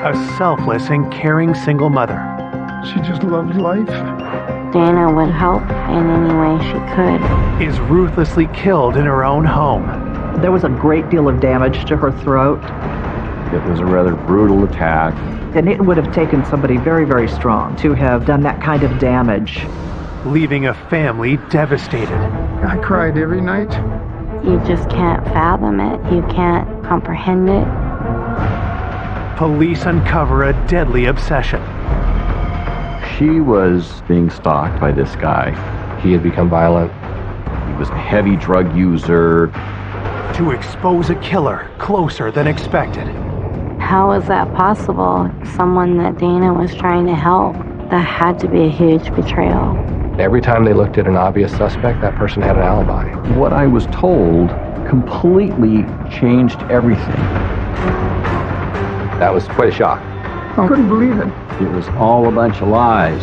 a selfless and caring single mother. She just loved life. Dana would help in any way she could. Is ruthlessly killed in her own home. There was a great deal of damage to her throat. It was a rather brutal attack. And it would have taken somebody very, very strong to have done that kind of damage. Leaving a family devastated. I cried every night. You just can't fathom it. You can't comprehend it. Police uncover a deadly obsession. She was being stalked by this guy. He had become violent. He was a heavy drug user. To expose a killer closer than expected. How is that possible? Someone that Dana was trying to help. That had to be a huge betrayal. Every time they looked at an obvious suspect, that person had an alibi. What I was told completely changed everything. That was quite a shock. I couldn't believe it. It was all a bunch of lies.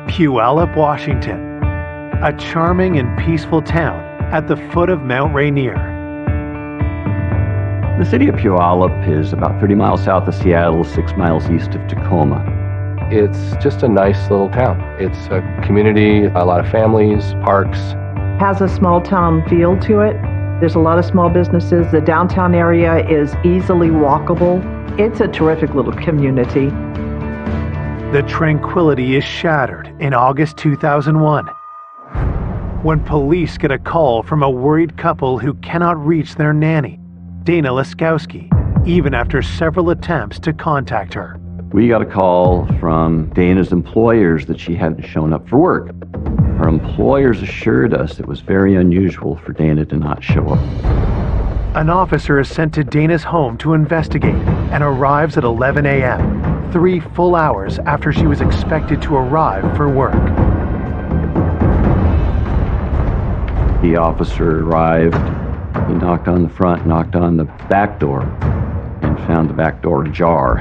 Puyallup, Washington, a charming and peaceful town at the foot of Mount Rainier. The city of Puyallup is about 30 miles south of Seattle, 6 miles east of Tacoma. It's just a nice little town. It's a community, a lot of families, parks. Has a small town feel to it. There's a lot of small businesses. The downtown area is easily walkable. It's a terrific little community. The tranquility is shattered in August 2001 when police get a call from a worried couple who cannot reach their nanny, Dana Laskowski, even after several attempts to contact her. We got a call from Dana's employers that she hadn't shown up for work. Her employers assured us it was very unusual for Dana to not show up. An officer is sent to Dana's home to investigate and arrives at 11 a.m., 3 full hours after she was expected to arrive for work. The officer arrived. He knocked on the front, knocked on the back door, and found the back door ajar.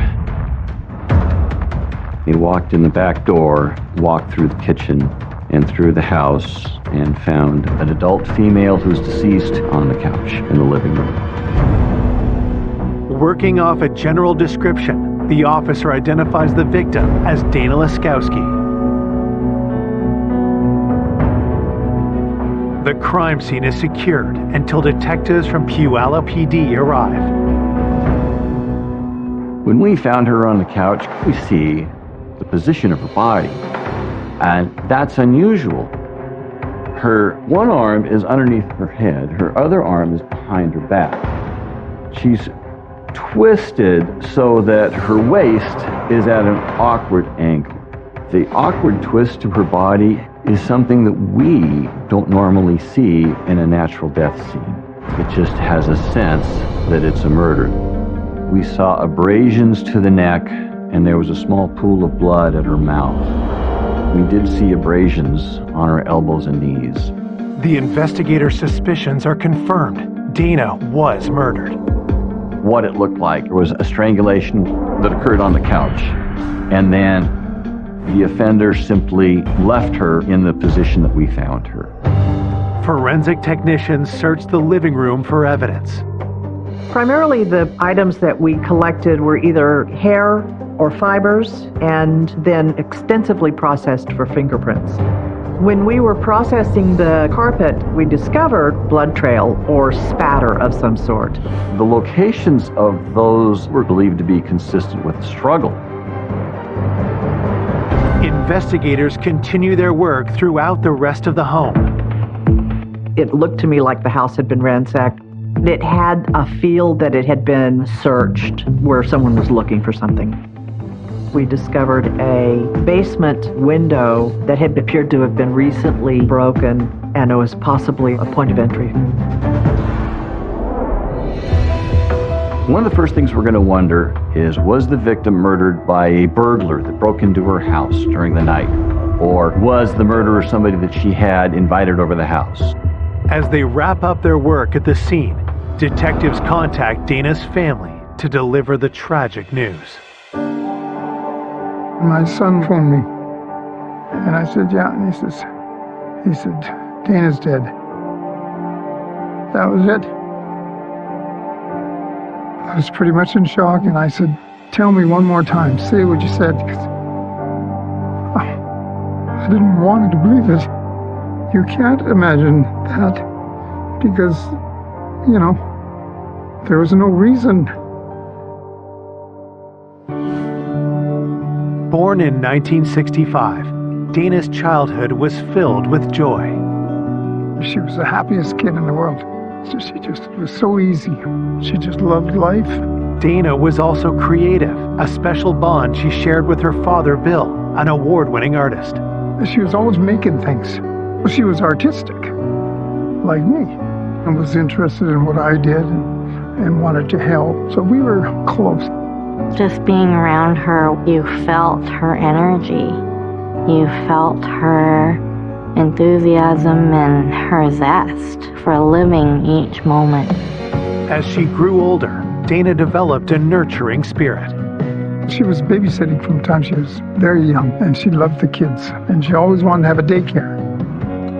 He walked in the back door, walked through the kitchen and through the house, and found an adult female who's deceased on the couch in the living room. Working off a general description, the officer identifies the victim as Dana Laskowski. The crime scene is secured until detectives from Puyallup PD arrive. When we found her on the couch, we see the position of her body, and that's unusual. Her one arm is underneath her head, her other arm is behind her back. She's twisted so that her waist is at an awkward angle. The awkward twist to her body is something that we don't normally see in a natural death scene. It just has a sense that it's a murder. We saw abrasions to the neck, and there was a small pool of blood at her mouth. We did see abrasions on her elbows and knees. The investigator's suspicions are confirmed. Dana was murdered. What it looked like was a strangulation that occurred on the couch, and then the offender simply left her in the position that we found her. Forensic technicians searched the living room for evidence. Primarily the items that we collected were either hair or fibers, and then extensively processed for fingerprints. When we were processing the carpet, we discovered blood trail or spatter of some sort. The locations of those were believed to be consistent with a struggle. Investigators continue their work throughout the rest of the home. It looked to me like the house had been ransacked. It had a feel that it had been searched, where someone was looking for something. We discovered a basement window that had appeared to have been recently broken, and it was possibly a point of entry. One of the first things we're going to wonder is, was the victim murdered by a burglar that broke into her house during the night? Or was the murderer somebody that she had invited over the house? As they wrap up their work at the scene, detectives contact Dana's family to deliver the tragic news. My son phoned me, and I said, yeah, and he says, He said, Dana's dead. That was it. I was pretty much in shock, and I said, tell me one more time, say what you said, because I didn't want to believe it. You can't imagine that, because, there was no reason. Born in 1965, Dana's childhood was filled with joy. She was the happiest kid in the world. She just it was so easy. She just loved life. Dana was also creative, a special bond she shared with her father, Bill, an award-winning artist. She was always making things. She was artistic, like me, and was interested in what I did and wanted to help. So we were close. Just being around her, you felt her energy. You felt her enthusiasm and her zest for living each moment. As she grew older, Dana developed a nurturing spirit. She was babysitting from the time she was very young, and she loved the kids, and she always wanted to have a daycare.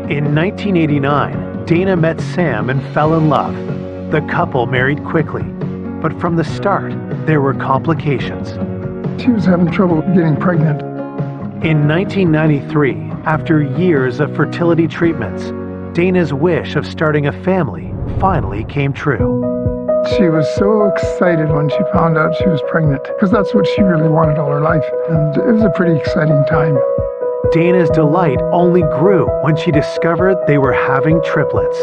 In 1989, Dana met Sam and fell in love. The couple married quickly, but from the start, there were complications. She was having trouble getting pregnant. In 1993, after years of fertility treatments, Dana's wish of starting a family finally came true. She was so excited when she found out she was pregnant, because that's what she really wanted all her life, and it was a pretty exciting time. Dana's delight only grew when she discovered they were having triplets.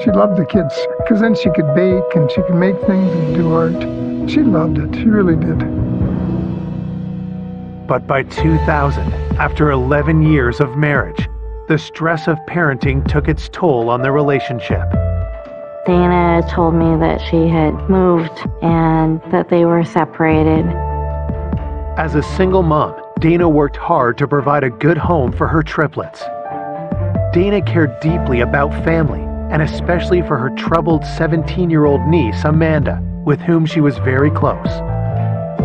She loved the kids, because then she could bake and she could make things and do art. She loved it, she really did. But by 2000, after 11 years of marriage, the stress of parenting took its toll on the relationship. Dana told me that she had moved and that they were separated. As a single mom, Dana worked hard to provide a good home for her triplets. Dana cared deeply about family, and especially for her troubled 17-year-old niece, Amanda, with whom she was very close.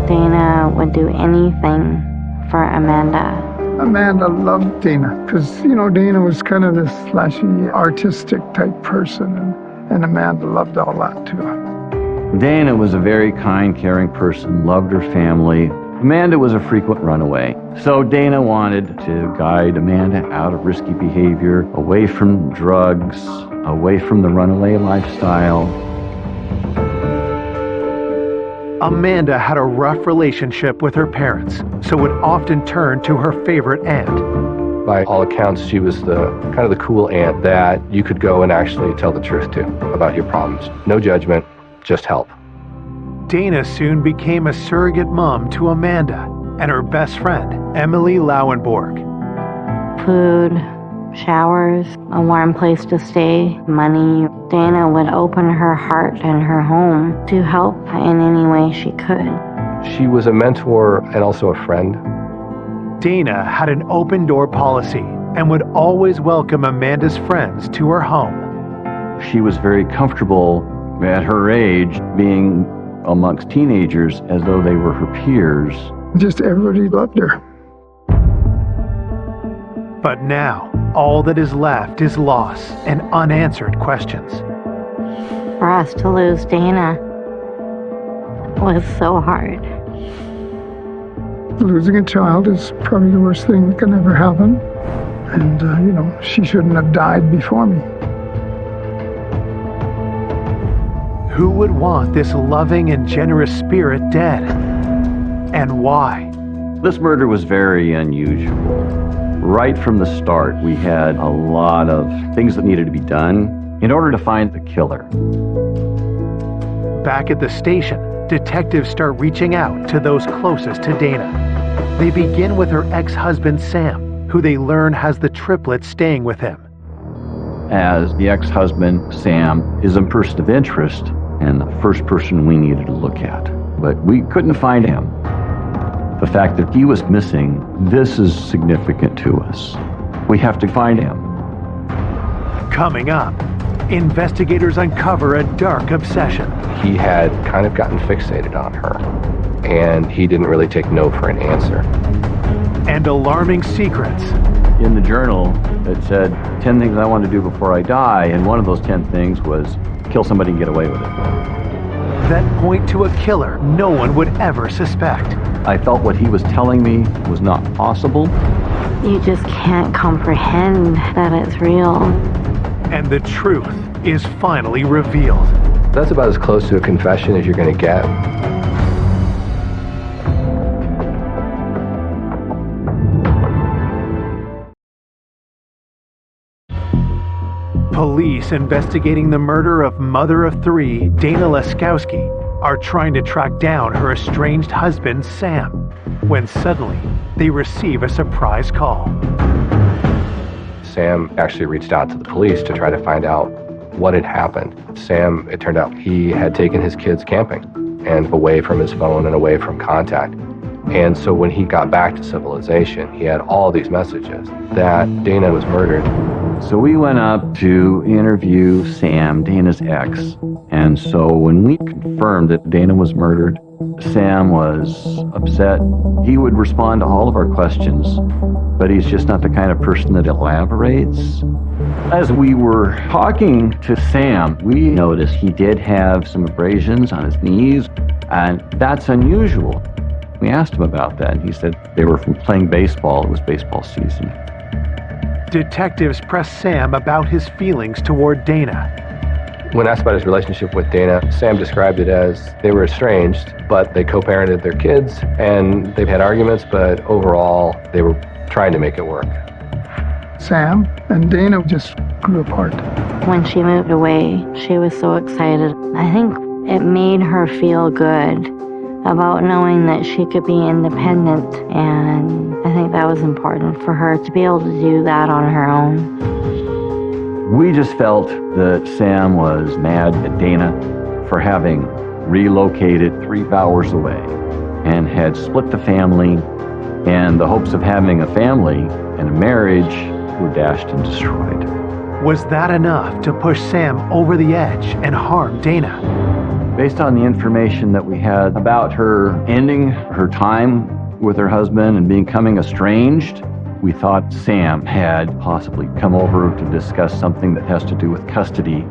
Dana would do anything for Amanda. Amanda loved Dana, because, Dana was kind of this flashy, artistic type person, and Amanda loved all that too. Dana was a very kind, caring person, loved her family. Amanda was a frequent runaway. So Dana wanted to guide Amanda out of risky behavior, away from drugs, away from the runaway lifestyle. Amanda had a rough relationship with her parents, so would often turn to her favorite aunt. By all accounts, she was the kind of the cool aunt that you could go and actually tell the truth to about your problems. No judgment, just help. Dana soon became a surrogate mom to Amanda and her best friend, Emily Lauenborg. Food, showers, a warm place to stay, money. Dana would open her heart and her home to help in any way she could. She was a mentor and also a friend. Dana had an open-door policy and would always welcome Amanda's friends to her home. She was very comfortable at her age being amongst teenagers as though they were her peers. Just everybody loved her. But now, all that is left is loss and unanswered questions. For us to lose Dana was so hard. Losing a child is probably the worst thing that can ever happen. And, she shouldn't have died before me. Who would want this loving and generous spirit dead? And why? This murder was very unusual. Right from the start, we had a lot of things that needed to be done in order to find the killer. Back at the station, detectives start reaching out to those closest to Dana. They begin with her ex-husband, Sam, who they learn has the triplets staying with him. As the ex-husband, Sam, is a person of interest and the first person we needed to look at. But we couldn't find him. The fact that he was missing, this is significant to us. We have to find him. Coming up, investigators uncover a dark obsession. He had kind of gotten fixated on her, and he didn't really take no for an answer. And alarming secrets in the journal that said 10 things I want to do before I die, and one of those 10 things was kill somebody and get away with it. That point to a killer no one would ever suspect. I felt what he was telling me was not possible. You just can't comprehend that it's real. And the truth is finally revealed. That's about as close to a confession as you're going to get. Police investigating the murder of mother of three, Dana Laskowski, are trying to track down her estranged husband, Sam, when suddenly they receive a surprise call. Sam actually reached out to the police to try to find out what had happened. Sam, it turned out he had taken his kids camping and away from his phone and away from contact. And so when he got back to civilization, he had all these messages that Dana was murdered. So we went up to interview Sam, Dana's ex. And so when we confirmed that Dana was murdered, Sam was upset. He would respond to all of our questions, but he's just not the kind of person that elaborates. As we were talking to Sam, we noticed he did have some abrasions on his knees, and that's unusual. We asked him about that, and he said they were from playing baseball. It was baseball season. Detectives press Sam about his feelings toward Dana. When asked about his relationship with Dana, Sam described it as they were estranged, but they co-parented their kids, and they've had arguments, but overall, they were trying to make it work. Sam and Dana just grew apart. When she moved away, she was so excited. I think it made her feel good about knowing that she could be independent, and I think that was important for her to be able to do that on her own. We just felt that Sam was mad at Dana for having relocated 3 hours away and had split the family, and the hopes of having a family and a marriage were dashed and destroyed. Was that enough to push Sam over the edge and harm Dana? Based on the information that we had about her ending her time with her husband and becoming estranged, we thought Sam had possibly come over to discuss something that has to do with custody,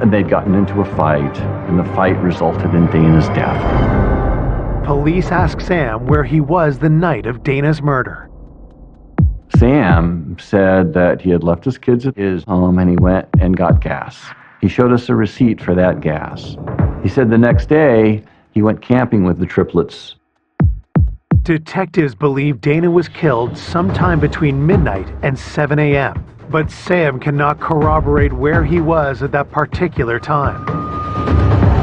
and they'd gotten into a fight, and the fight resulted in Dana's death. Police ask Sam where he was the night of Dana's murder. Sam said that he had left his kids at his home and he went and got gas. He showed us a receipt for that gas. He said the next day he went camping with the triplets. Detectives believe Dana was killed sometime between midnight and 7 a.m., but Sam cannot corroborate where he was at that particular time.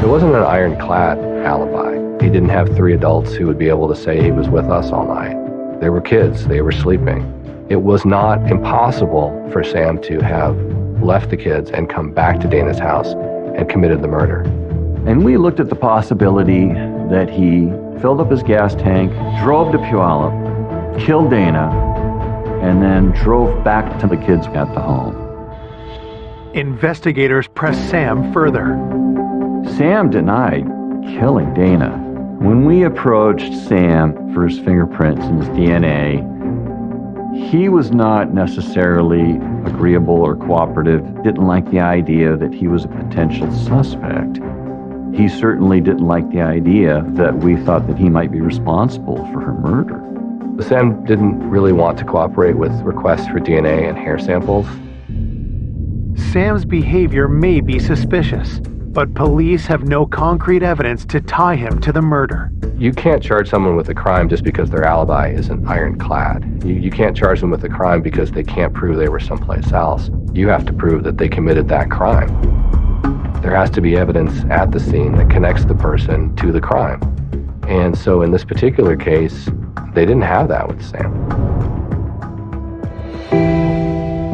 It wasn't an ironclad alibi. He didn't have 3 adults who would be able to say he was with us all night. They were kids, they were sleeping. It was not impossible for Sam to have left the kids and come back to Dana's house and committed the murder. And we looked at the possibility that he filled up his gas tank, drove to Puyallup, killed Dana, and then drove back to the kids at the home. Investigators press Sam further. Sam denied killing Dana. When we approached Sam for his fingerprints and his DNA, he was not necessarily agreeable or cooperative, didn't like the idea that he was a potential suspect. He certainly didn't like the idea that we thought that he might be responsible for her murder. Sam didn't really want to cooperate with requests for DNA and hair samples. Sam's behavior may be suspicious, but police have no concrete evidence to tie him to the murder. You can't charge someone with a crime just because their alibi isn't ironclad. You can't charge them with a crime because they can't prove they were someplace else. You have to prove that they committed that crime. There has to be evidence at the scene that connects the person to the crime. And so in this particular case, they didn't have that with Sam.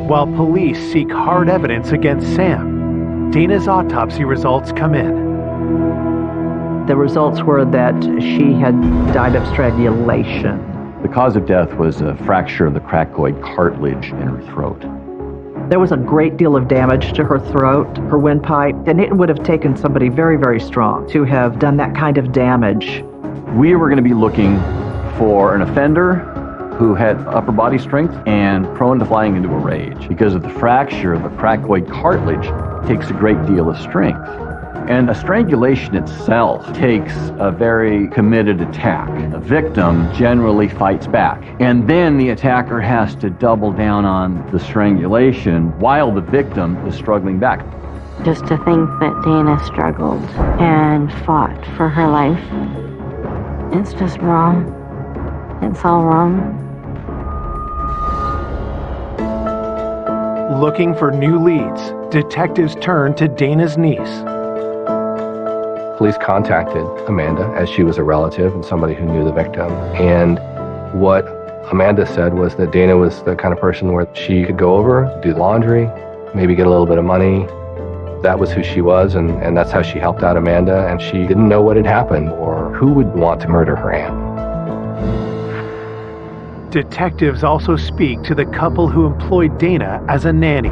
While police seek hard evidence against Sam, Dana's autopsy results come in. The results were that she had died of strangulation. The cause of death was a fracture of the cricoid cartilage in her throat. There was a great deal of damage to her throat, her windpipe, and it would have taken somebody very, very strong to have done that kind of damage. We were going to be looking for an offender who had upper body strength and prone to flying into a rage. Because of the fracture of the cricoid cartilage takes a great deal of strength. And a strangulation itself takes a very committed attack. The victim generally fights back. And then the attacker has to double down on the strangulation while the victim is struggling back. Just to think that Dana struggled and fought for her life, it's just wrong. It's all wrong. Looking for new leads, detectives turn to Dana's niece. Police contacted Amanda as she was a relative and somebody who knew the victim. And what Amanda said was that Dana was the kind of person where she could go over, do laundry, maybe get a little bit of money. That was who she was, and that's how she helped out Amanda. And she didn't know what had happened or who would want to murder her aunt. Detectives also speak to the couple who employed Dana as a nanny.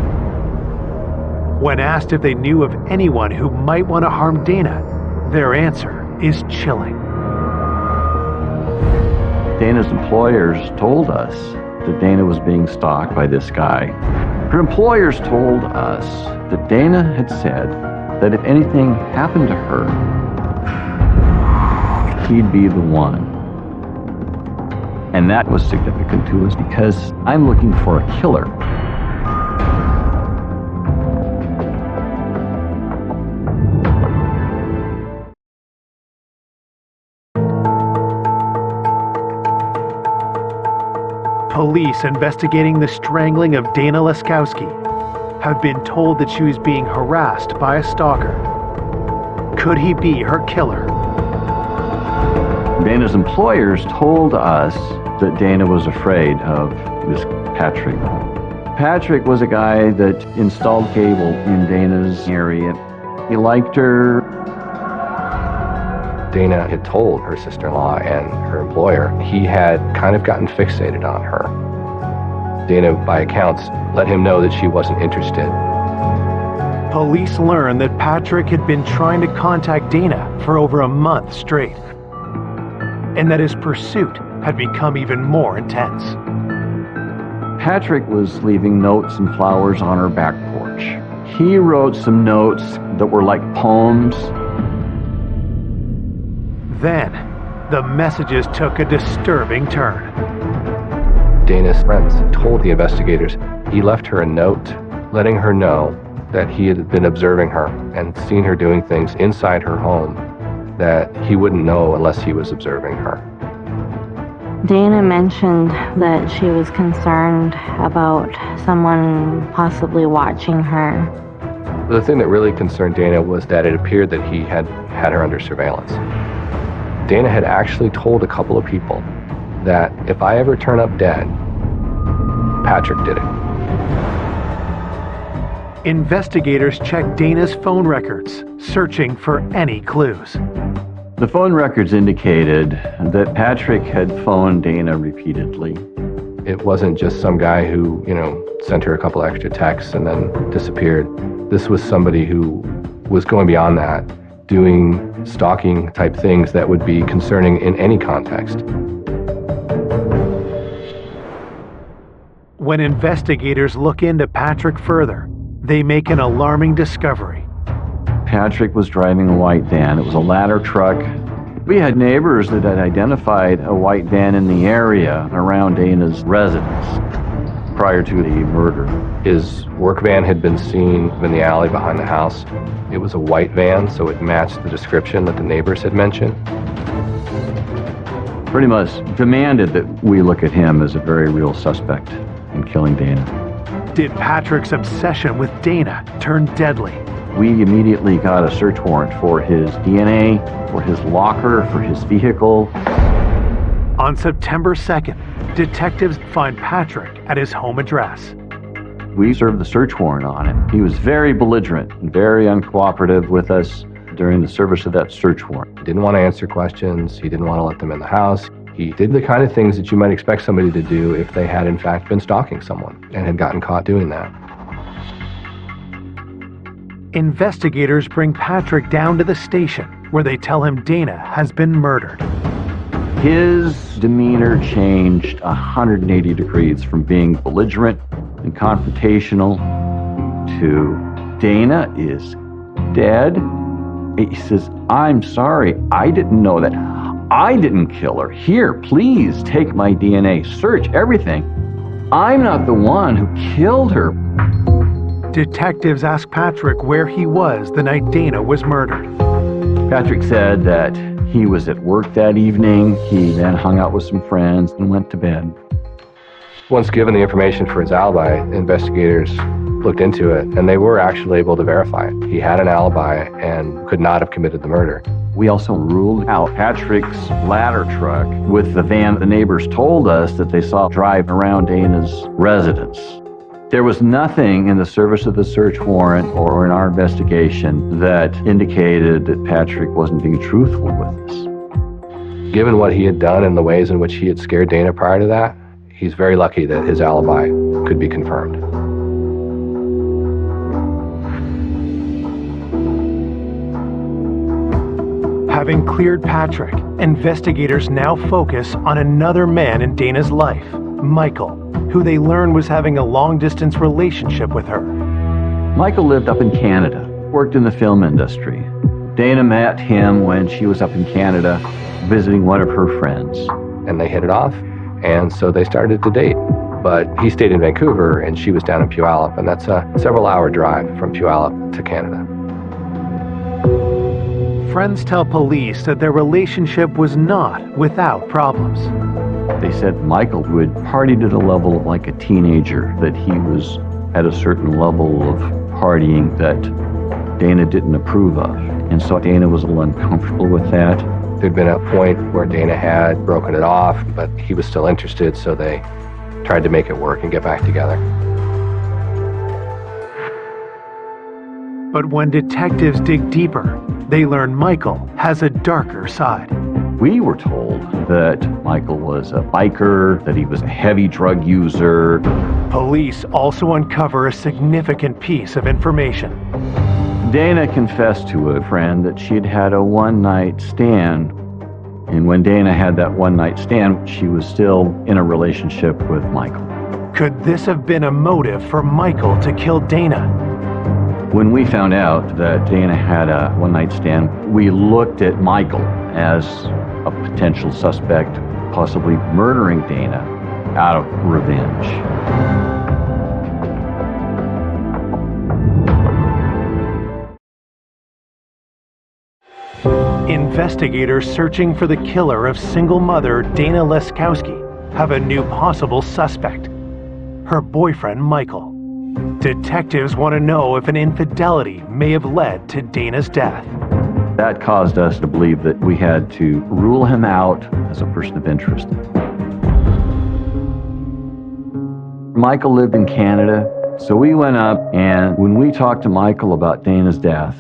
When asked if they knew of anyone who might want to harm Dana, their answer is chilling. Dana's employers told us that Dana was being stalked by this guy. Her employers told us that Dana had said that if anything happened to her, he'd be the one. And that was significant to us because I'm looking for a killer. Police investigating the strangling of Dana Laskowski have been told that she was being harassed by a stalker. Could he be her killer? Dana's employers told us that Dana was afraid of this Patrick. Patrick was a guy that installed cable in Dana's area. He liked her. Dana had told her sister-in-law and her employer he had kind of gotten fixated on her. Dana, by accounts, let him know that she wasn't interested. Police learned that Patrick had been trying to contact Dana for over a month straight, and that his pursuit had become even more intense. Patrick was leaving notes and flowers on her back porch. He wrote some notes that were like poems. Then, the messages took a disturbing turn. Dana's friends told the investigators he left her a note letting her know that he had been observing her and seen her doing things inside her home that he wouldn't know unless he was observing her. Dana mentioned that she was concerned about someone possibly watching her. The thing that really concerned Dana was that it appeared that he had her under surveillance. Dana had actually told a couple of people that if I ever turn up dead, Patrick did it. Investigators checked Dana's phone records, searching for any clues. The phone records indicated that Patrick had phoned Dana repeatedly. It wasn't just some guy who, sent her a couple extra texts and then disappeared. This was somebody who was going beyond that, doing stalking type things that would be concerning in any context. When investigators look into Patrick further, they make an alarming discovery. Patrick was driving a white van. It was a ladder truck. We had neighbors that had identified a white van in the area around Dana's residence prior to the murder. His work van had been seen in the alley behind the house. It was a white van, so it matched the description that the neighbors had mentioned. Pretty much demanded that we look at him as a very real suspect in killing Dana. Did Patrick's obsession with Dana turn deadly? We immediately got a search warrant for his DNA, for his locker, for his vehicle. On September 2nd, detectives find Patrick at his home address. We served the search warrant on him. He was very belligerent and very uncooperative with us during the service of that search warrant. He didn't want to answer questions. He didn't want to let them in the house. He did the kind of things that you might expect somebody to do if they had in fact been stalking someone and had gotten caught doing that. Investigators bring Patrick down to the station where they tell him Dana has been murdered. His demeanor changed 180 degrees from being belligerent and confrontational to Dana is dead. He says, I'm sorry, I didn't know that. I didn't kill her. Here, please take my DNA, search everything. I'm not the one who killed her. Detectives asked Patrick where he was the night Dana was murdered. Patrick said that he was at work that evening. He then hung out with some friends and went to bed. Once given the information for his alibi, investigators looked into it, and they were actually able to verify it. He had an alibi and could not have committed the murder. We also ruled out Patrick's ladder truck with the van the neighbors told us that they saw drive around Dana's residence. There was nothing in the service of the search warrant or in our investigation that indicated that Patrick wasn't being truthful with us. Given what he had done and the ways in which he had scared Dana prior to that, he's very lucky that his alibi could be confirmed. Having cleared Patrick, investigators now focus on another man in Dana's life, Michael, who they learn was having a long-distance relationship with her. Michael lived up in Canada, worked in the film industry. Dana met him when she was up in Canada visiting one of her friends. And they hit it off, and so they started to date. But he stayed in Vancouver, and she was down in Puyallup, and that's a several-hour drive from Puyallup to Canada. Friends tell police that their relationship was not without problems. They said Michael would party to the level of like a teenager, that he was at a certain level of partying that Dana didn't approve of. And so Dana was a little uncomfortable with that. There'd been a point where Dana had broken it off, but he was still interested, so they tried to make it work and get back together. But when detectives dig deeper, they learn Michael has a darker side. We were told that Michael was a biker, that he was a heavy drug user. Police also uncover a significant piece of information. Dana confessed to a friend that she'd had a one-night stand. And when Dana had that one-night stand, she was still in a relationship with Michael. Could this have been a motive for Michael to kill Dana? When we found out that Dana had a one-night stand, we looked at Michael as a potential suspect, possibly murdering Dana out of revenge. Investigators searching for the killer of single mother Dana Leskowski have a new possible suspect, her boyfriend Michael. Detectives want to know if an infidelity may have led to Dana's death. That caused us to believe that we had to rule him out as a person of interest. Michael lived in Canada, so we went up, and when we talked to Michael about Dana's death,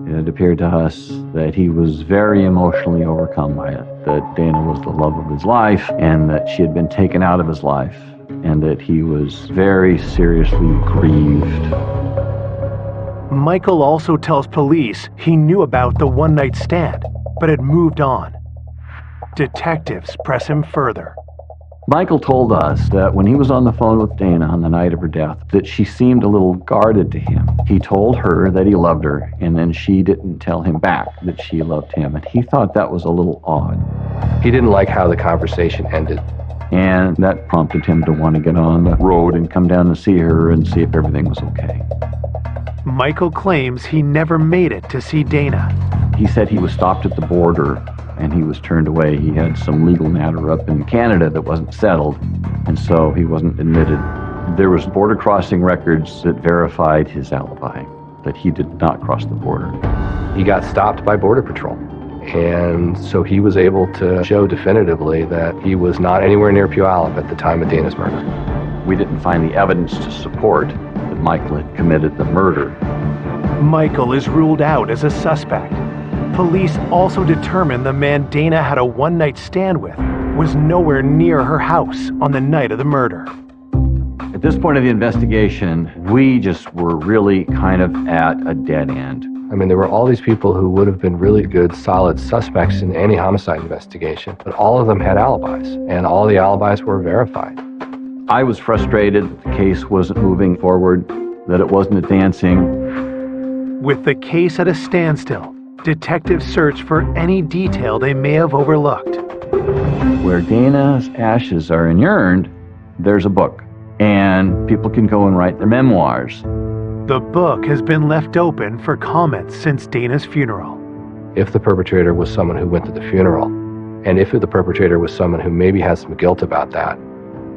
it appeared to us that he was very emotionally overcome by it, that Dana was the love of his life, and that she had been taken out of his life, and that he was very seriously grieved. Michael also tells police he knew about the one-night stand, but had moved on. Detectives press him further. Michael told us that when he was on the phone with Dana on the night of her death, that she seemed a little guarded to him. He told her that he loved her, and then she didn't tell him back that she loved him, and he thought that was a little odd. He didn't like how the conversation ended. And that prompted him to want to get on the road and come down to see her and see if everything was okay. Michael claims he never made it to see Dana. He said he was stopped at the border and he was turned away. He had some legal matter up in Canada that wasn't settled, and so he wasn't admitted. There was border crossing records that verified his alibi, that he did not cross the border. He got stopped by Border Patrol, and so he was able to show definitively that he was not anywhere near Puyallup at the time of Dana's murder. We didn't find the evidence to support that Michael had committed the murder. Michael is ruled out as a suspect. Police also determined the man Dana had a one-night stand with was nowhere near her house on the night of the murder. At this point of the investigation, we just were really kind of at a dead end. I mean, there were all these people who would have been really good, solid suspects in any homicide investigation, but all of them had alibis, and all the alibis were verified. I was frustrated that the case wasn't moving forward, that it wasn't advancing. With the case at a standstill, detectives search for any detail they may have overlooked. Where Dana's ashes are inurned, there's a book, and people can go and write their memoirs. The book has been left open for comments since Dana's funeral. If the perpetrator was someone who went to the funeral, and if the perpetrator was someone who maybe has some guilt about that,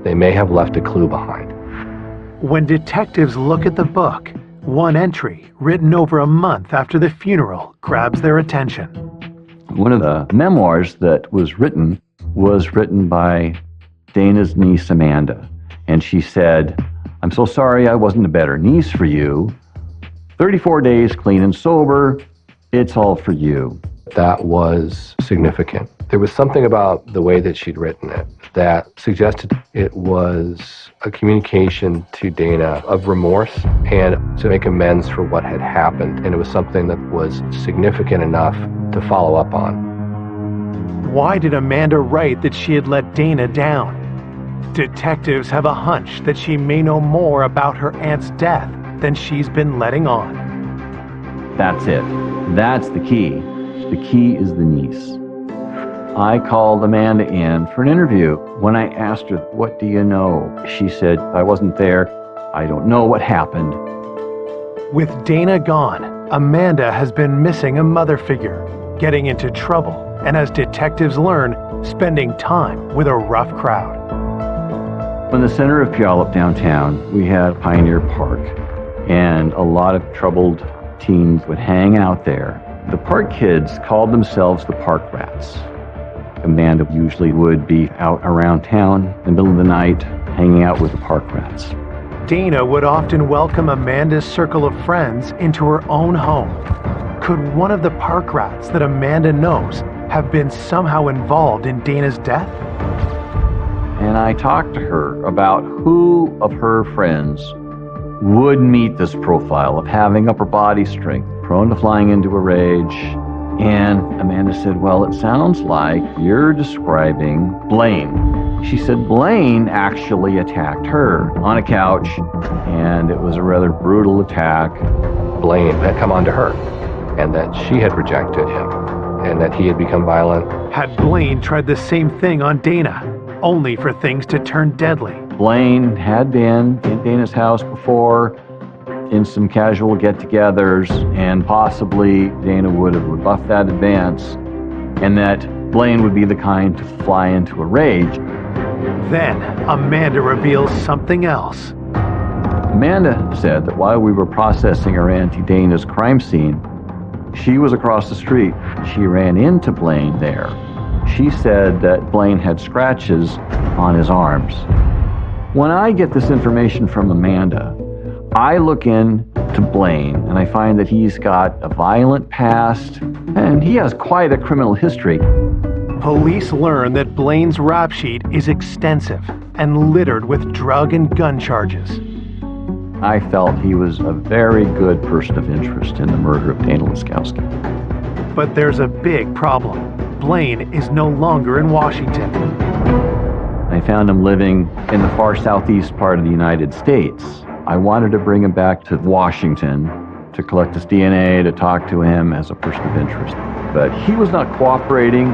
they may have left a clue behind. When detectives look at the book, one entry, written over a month after the funeral, grabs their attention. One of the memoirs that was written by Dana's niece, Amanda. And she said, "I'm so sorry I wasn't a better niece for you. 34 days clean and sober. It's all for you." That was significant. There was something about the way that she'd written it that suggested it was a communication to Dana of remorse and to make amends for what had happened. And it was something that was significant enough to follow up on. Why did Amanda write that she had let Dana down? Detectives have a hunch that she may know more about her aunt's death than she's been letting on. That's it. That's the key. The key is the niece. I called Amanda in for an interview. When I asked her, "What do you know?" she said, "I wasn't there. I don't know what happened." With Dana gone, Amanda has been missing a mother figure, getting into trouble, and as detectives learn, spending time with a rough crowd. In the center of Puyallup downtown, we had Pioneer Park, and a lot of troubled teens would hang out there. The park kids called themselves the Park Rats. Amanda usually would be out around town in the middle of the night, hanging out with the Park Rats. Dana would often welcome Amanda's circle of friends into her own home. Could one of the Park Rats that Amanda knows have been somehow involved in Dana's death? And I talked to her about who of her friends would meet this profile of having upper body strength, prone to flying into a rage. And Amanda said, "Well, it sounds like you're describing Blaine." She said Blaine actually attacked her on a couch, and it was a rather brutal attack. Blaine had come onto her, and that she had rejected him, and that he had become violent. Had Blaine tried the same thing on Dana, only for things to turn deadly? Blaine had been in Dana's house before in some casual get-togethers, and possibly Dana would have rebuffed that advance, and that Blaine would be the kind to fly into a rage. Then Amanda reveals something else. Amanda said that while we were processing her Auntie Dana's crime scene, she was across the street. She ran into Blaine there. She said that Blaine had scratches on his arms. When I get this information from Amanda, I look into Blaine and I find that he's got a violent past and he has quite a criminal history. Police learn that Blaine's rap sheet is extensive and littered with drug and gun charges. I felt he was a very good person of interest in the murder of Dana Laskowski. But there's a big problem. Blaine is no longer in Washington. I found him living in the far southeast part of the United States. I wanted to bring him back to Washington to collect his DNA, to talk to him as a person of interest. But he was not cooperating.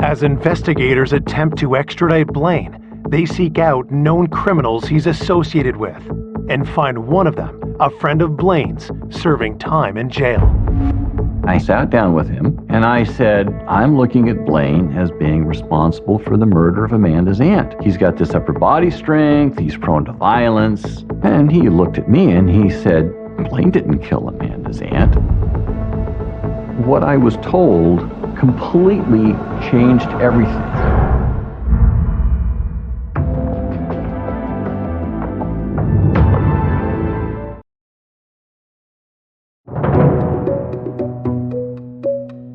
As investigators attempt to extradite Blaine, they seek out known criminals he's associated with and find one of them, a friend of Blaine's, serving time in jail. I sat down with him and I said, "I'm looking at Blaine as being responsible for the murder of Amanda's aunt. He's got this upper body strength, he's prone to violence." And he looked at me and he said, "Blaine didn't kill Amanda's aunt." What I was told completely changed everything.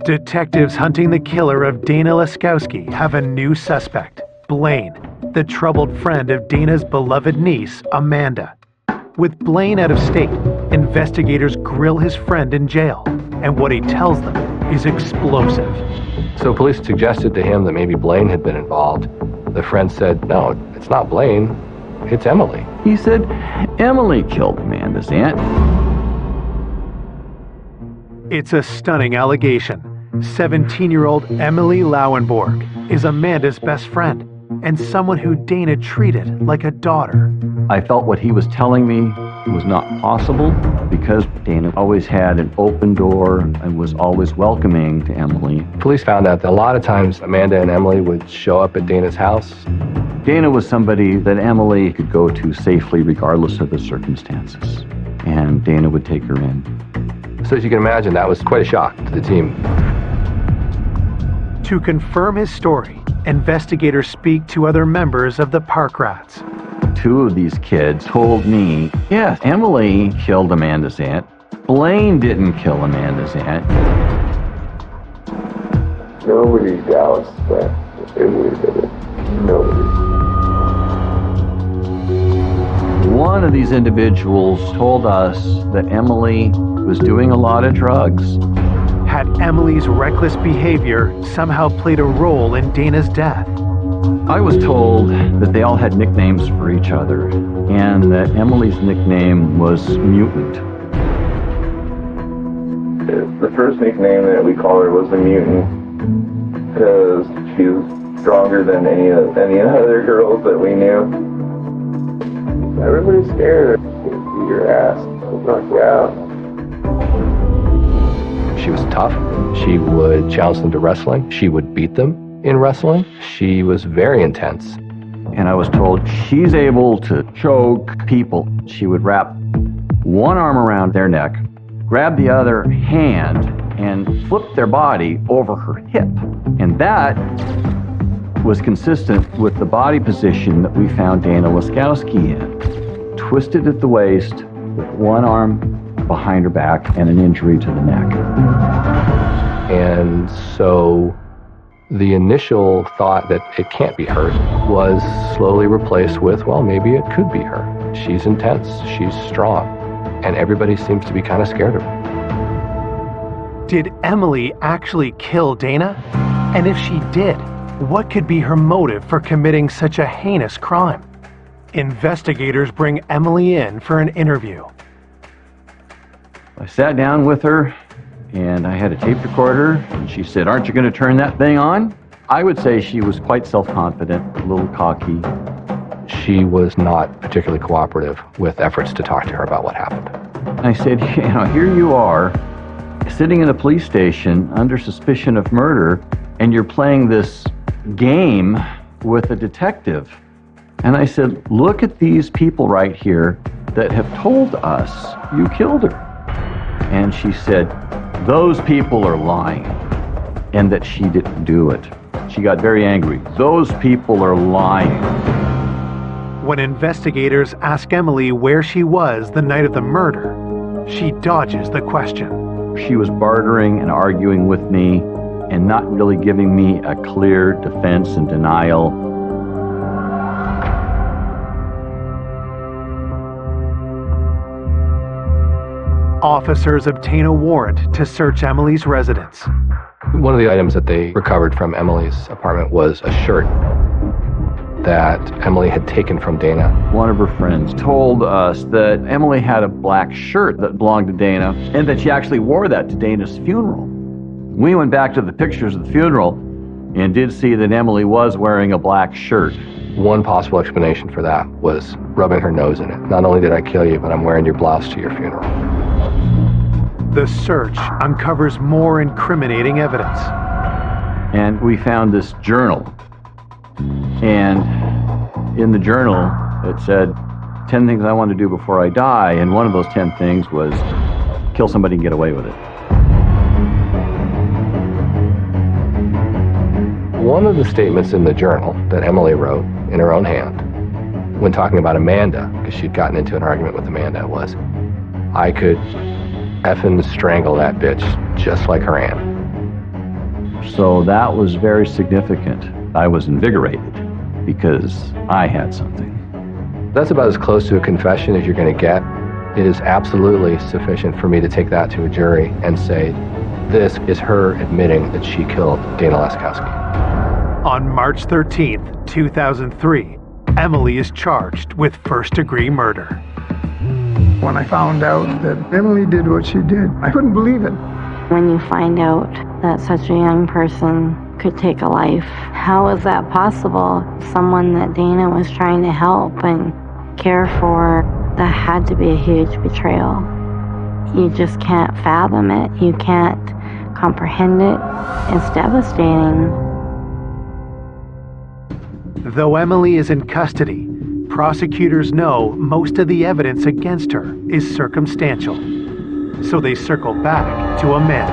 Detectives hunting the killer of Dana Laskowski have a new suspect, Blaine. the troubled friend of Dana's beloved niece, Amanda. With Blaine out of state, investigators grill his friend in jail, and what he tells them is explosive. So police suggested to him that maybe Blaine had been involved. The friend said, no, it's not Blaine, it's Emily. He said, Emily killed Amanda's aunt. It's a stunning allegation. 17-year-old Emily Lauenborg is Amanda's best friend and someone who Dana treated like a daughter. I felt what he was telling me was not possible because Dana always had an open door and was always welcoming to Emily. Police found out that a lot of times Amanda and Emily would show up at Dana's house. Dana was somebody that Emily could go to safely regardless of the circumstances, and Dana would take her in. So as you can imagine, that was quite a shock to the team. To confirm his story, investigators speak to other members of the Park Rats. Two of these kids told me, yes, Emily killed Amanda's aunt. Blaine didn't kill Amanda's aunt. Nobody doubts that Emily did it. Nobody. One of these individuals told us that Emily was doing a lot of drugs. Had Emily's reckless behavior somehow played a role in Dana's death? I was told that they all had nicknames for each other, and that Emily's nickname was Mutant. The first nickname that we called her was the Mutant, because she was stronger than any other girls that we knew. Everybody's scared. She'll beat your ass. She'll knock you out. She was tough. She would challenge them to wrestling. She would beat them in wrestling. She was very intense. And I was told she's able to choke people. She would wrap one arm around their neck, grab the other hand, and flip their body over her hip. And that was consistent with the body position that we found Dana Laskowski in. Twisted at the waist, with one arm behind her back and an injury to the neck. And so the initial thought that it can't be her was slowly replaced with, well, maybe it could be her. She's intense, she's strong, and everybody seems to be kind of scared of her. Did Emily actually kill Dana? And if she did, what could be her motive for committing such a heinous crime? Investigators bring Emily in for an interview. I sat down with her, and I had a tape recorder, and she said, aren't you going to turn that thing on? I would say she was quite self-confident, a little cocky. She was not particularly cooperative with efforts to talk to her about what happened. I said, here you are, sitting in a police station under suspicion of murder, and you're playing this game with a detective. And I said, look at these people right here that have told us you killed her. And she said, those people are lying, and that she didn't do it. She got very angry. Those people are lying. When investigators ask Emily where she was the night of the murder, she dodges the question. She was bartering and arguing with me and not really giving me a clear defense and denial. Officers obtain a warrant to search Emily's residence. One of the items that they recovered from Emily's apartment was a shirt that Emily had taken from Dana. One of her friends told us that Emily had a black shirt that belonged to Dana and that she actually wore that to Dana's funeral. We went back to the pictures of the funeral and did see that Emily was wearing a black shirt. One possible explanation for that was rubbing her nose in it. Not only did I kill you, but I'm wearing your blouse to your funeral. The search uncovers more incriminating evidence. And we found this journal. And in the journal, it said, 10 things I want to do before I die. And one of those 10 things was kill somebody and get away with it. One of the statements in the journal that Emily wrote in her own hand when talking about Amanda, because she'd gotten into an argument with Amanda, was, I could effing strangle that bitch just like her aunt. So that was very significant. I was invigorated. because I had something. That's about as close to a confession as you're going to get. It is absolutely sufficient for me to take that to a jury and say, this is her admitting that she killed Dana Laskowski. On March 13th, 2003, Emily is charged with first-degree murder. When I found out that Emily did what she did, I couldn't believe it. When you find out that such a young person could take a life, how is that possible? Someone that Dana was trying to help and care for, that had to be a huge betrayal. You just can't fathom it. You can't comprehend it. It's devastating. Though Emily is in custody, prosecutors know most of the evidence against her is circumstantial. So they circle back to Amanda.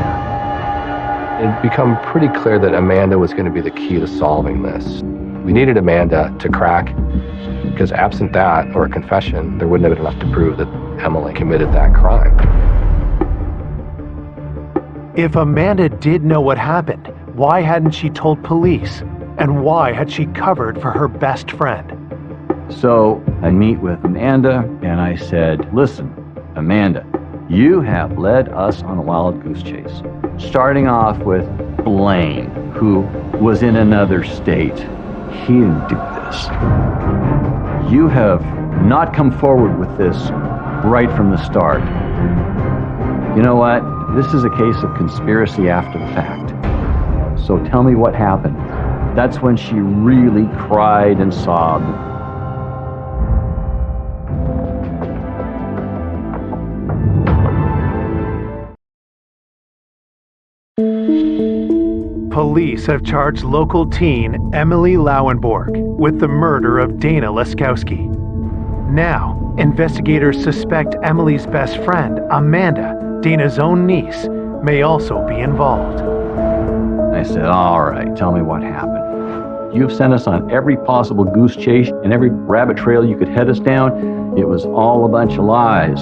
It had become pretty clear that Amanda was going to be the key to solving this. We needed Amanda to crack, because absent that, or a confession, there wouldn't have been enough to prove that Emily committed that crime. If Amanda did know what happened, why hadn't she told police? And why had she covered for her best friend? So I meet with Amanda and I said, listen, Amanda, you have led us on a wild goose chase. Starting off with Blaine, who was in another state. He didn't do this. You have not come forward with this right from the start. You know what? This is a case of conspiracy after the fact. So tell me what happened. That's when she really cried and sobbed. Police have charged local teen Emily Lauenborg with the murder of Dana Laskowski. Now, investigators suspect Emily's best friend, Amanda, Dana's own niece, may also be involved. I said, all right, tell me what happened. You've sent us on every possible goose chase and every rabbit trail you could head us down. It was all a bunch of lies.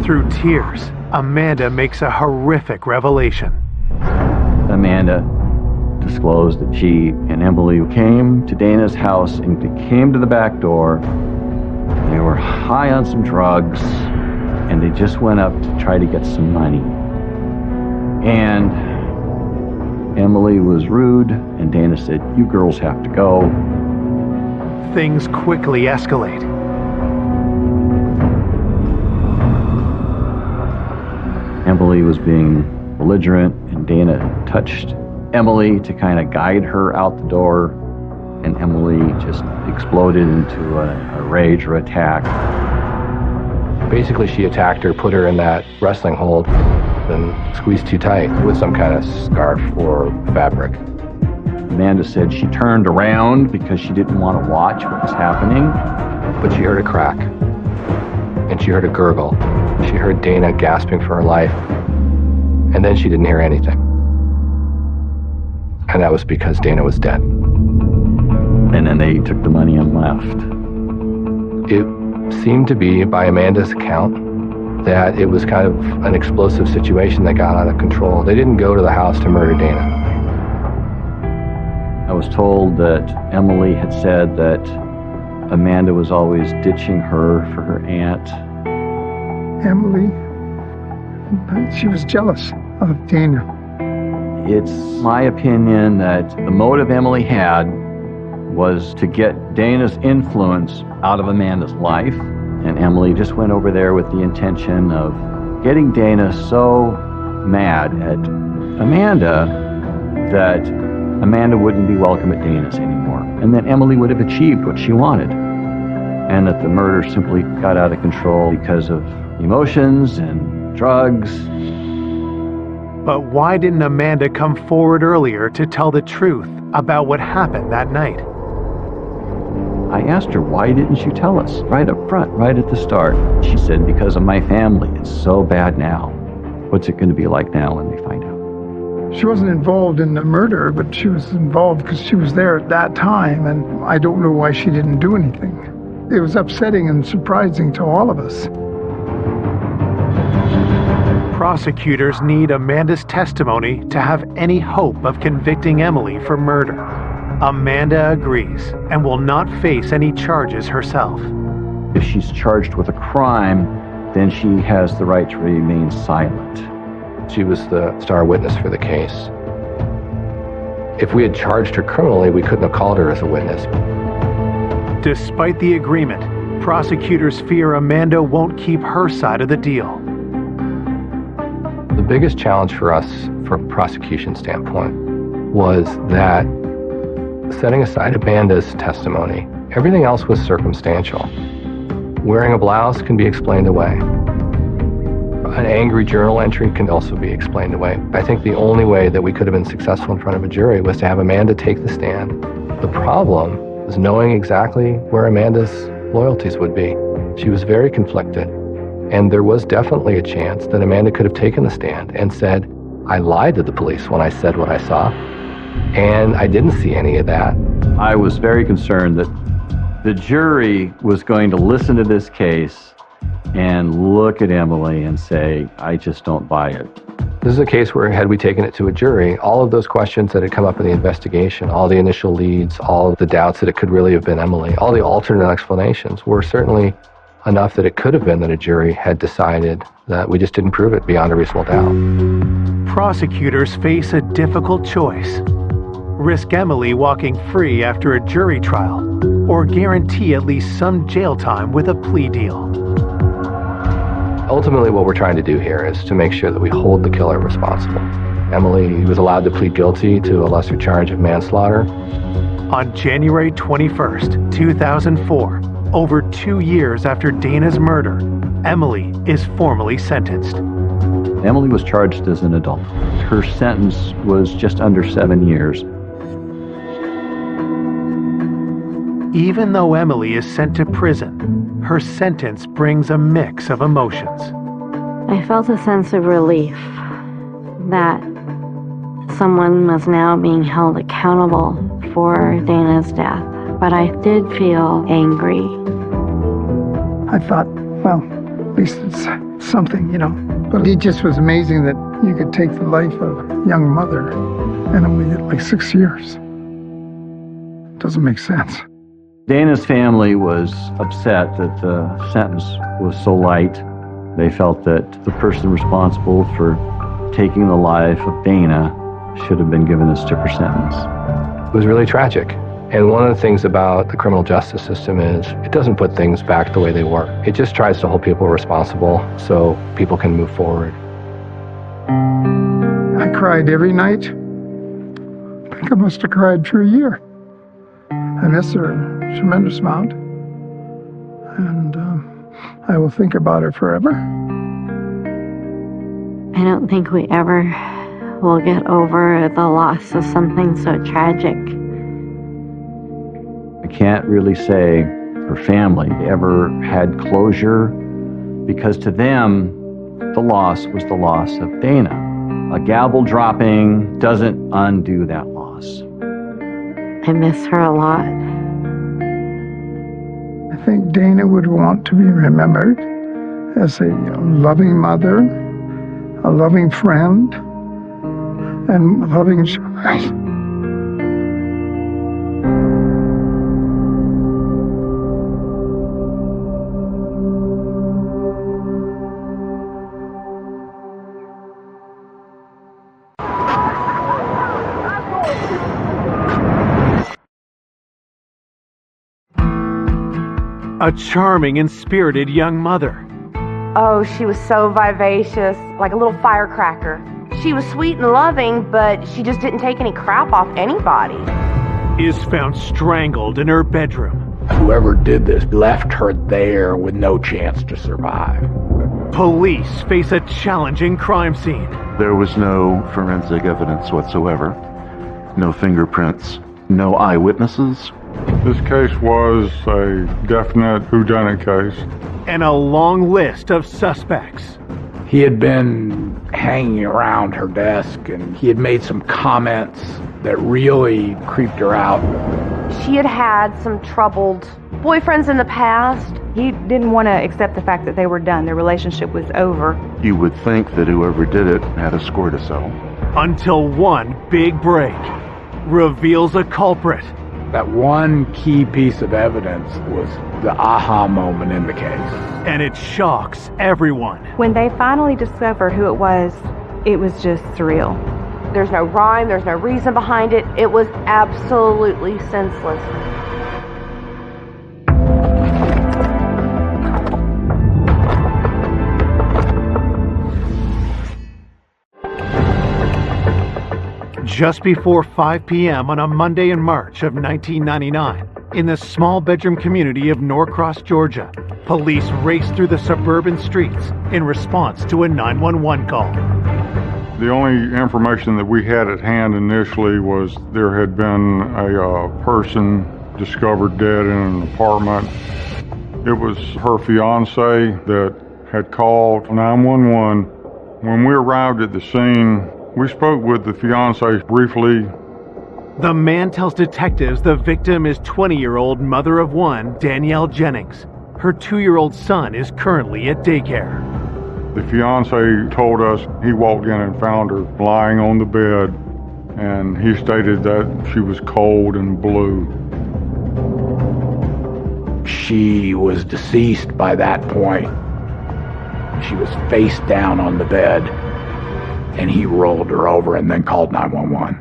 Through tears, Amanda makes a horrific revelation. Amanda disclosed that she and Emily came to Dana's house and they came to the back door. They were high on some drugs and they just went up to try to get some money. And Emily was rude and Dana said, you girls have to go. Things quickly escalate. Emily was being belligerent and Dana touched Emily to kind of guide her out the door, and Emily just exploded into a rage or attack. Basically, she attacked her, put her in that wrestling hold, and squeezed too tight with some kind of scarf or fabric. Amanda said she turned around because she didn't want to watch what was happening. But she heard a crack, and she heard a gurgle. She heard Dana gasping for her life, and then she didn't hear anything. And that was because Dana was dead. And then they took the money and left. It seemed to be, by Amanda's account, that it was kind of an explosive situation that got out of control. They didn't go to the house to murder Dana. I was told that Emily had said that Amanda was always ditching her for her aunt. Emily, she was jealous of Dana. It's my opinion that the motive Emily had was to get Dana's influence out of Amanda's life, and Emily just went over there with the intention of getting Dana so mad at Amanda that Amanda wouldn't be welcome at Dana's anymore, and that Emily would have achieved what she wanted, and that the murder simply got out of control because of emotions and drugs. But why didn't Amanda come forward earlier to tell the truth about what happened that night? I asked her, why didn't you tell us right up front, right at the start? She said, because of my family. It's so bad now. What's it going to be like now when they find out? She wasn't involved in the murder, but she was involved because she was there at that time, and I don't know why she didn't do anything. It was upsetting and surprising to all of us. Prosecutors need Amanda's testimony to have any hope of convicting Emily for murder. Amanda agrees and will not face any charges herself. If she's charged with a crime, then she has the right to remain silent. She was the star witness for the case. If we had charged her criminally, we couldn't have called her as a witness. Despite the agreement, prosecutors fear Amanda won't keep her side of the deal. The biggest challenge for us, from a prosecution standpoint, was that setting aside Amanda's testimony, everything else was circumstantial. Wearing a blouse can be explained away. An angry journal entry can also be explained away. I think the only way that we could have been successful in front of a jury was to have Amanda take the stand. The problem was knowing exactly where Amanda's loyalties would be. She was very conflicted, and there was definitely a chance that Amanda could have taken the stand and said, I lied to the police when I said what I saw, and I didn't see any of that. I was very concerned that the jury was going to listen to this case and look at Emily and say, I just don't buy it. This is a case where, had we taken it to a jury, all of those questions that had come up in the investigation, all the initial leads, all of the doubts that it could really have been Emily, all the alternate explanations were certainly enough that it could have been that a jury had decided that we just didn't prove it beyond a reasonable doubt. Prosecutors face a difficult choice. Risk Emily walking free after a jury trial, or guarantee at least some jail time with a plea deal. Ultimately, what we're trying to do here is to make sure that we hold the killer responsible. Emily was allowed to plead guilty to a lesser charge of manslaughter. On January 21st, 2004, over 2 years after Dana's murder, Emily is formally sentenced. Emily was charged as an adult. Her sentence was just under 7 years. Even though Emily is sent to prison, her sentence brings a mix of emotions. I felt a sense of relief that someone was now being held accountable for Dana's death, but I did feel angry. I thought, well, at least it's something, But it just was amazing that you could take the life of a young mother and only get like 6 years. Doesn't make sense. Dana's family was upset that the sentence was so light. They felt that the person responsible for taking the life of Dana should have been given a stiffer sentence. It was really tragic. And one of the things about the criminal justice system is it doesn't put things back the way they were. It just tries to hold people responsible so people can move forward. I cried every night. I think I must have cried for a year. I miss her a tremendous amount, and I will think about her forever. I don't think we ever will get over the loss of something so tragic. I can't really say her family ever had closure, because to them, the loss was the loss of Dana. A gavel dropping doesn't undo that loss. I miss her a lot. I think Dana would want to be remembered as a loving mother, a loving friend, and a loving child. A charming and spirited young mother. Oh, she was so vivacious, like a little firecracker. She was sweet and loving, but she just didn't take any crap off anybody. Is found strangled in her bedroom. Whoever did this left her there with no chance to survive. Police face a challenging crime scene. There was no forensic evidence whatsoever. No fingerprints. No eyewitnesses. This case was a definite whodunit case. And a long list of suspects. He had been hanging around her desk, and he had made some comments that really creeped her out. She had had some troubled boyfriends in the past. He didn't want to accept the fact that they were done. Their relationship was over. You would think that whoever did it had a score to settle. Until one big break. reveals a culprit. That one key piece of evidence was the aha moment in the case. And it shocks everyone. When they finally discovered who it was just surreal. There's no rhyme, there's no reason behind it. It was absolutely senseless. Just before 5 p.m. on a Monday in March of 1999, in the small bedroom community of Norcross, Georgia, police raced through the suburban streets in response to a 911 call. The only information that we had at hand initially was there had been a person discovered dead in an apartment. It was her fiance that had called 911. When we arrived at the scene, we spoke with the fiance briefly. The man tells detectives the victim is 20-year-old mother of one, Danielle Jennings. Her 2-year-old son is currently at daycare. The fiance told us he walked in and found her lying on the bed, and he stated that she was cold and blue. She was deceased by that point. She was face down on the bed, and he rolled her over and then called 911.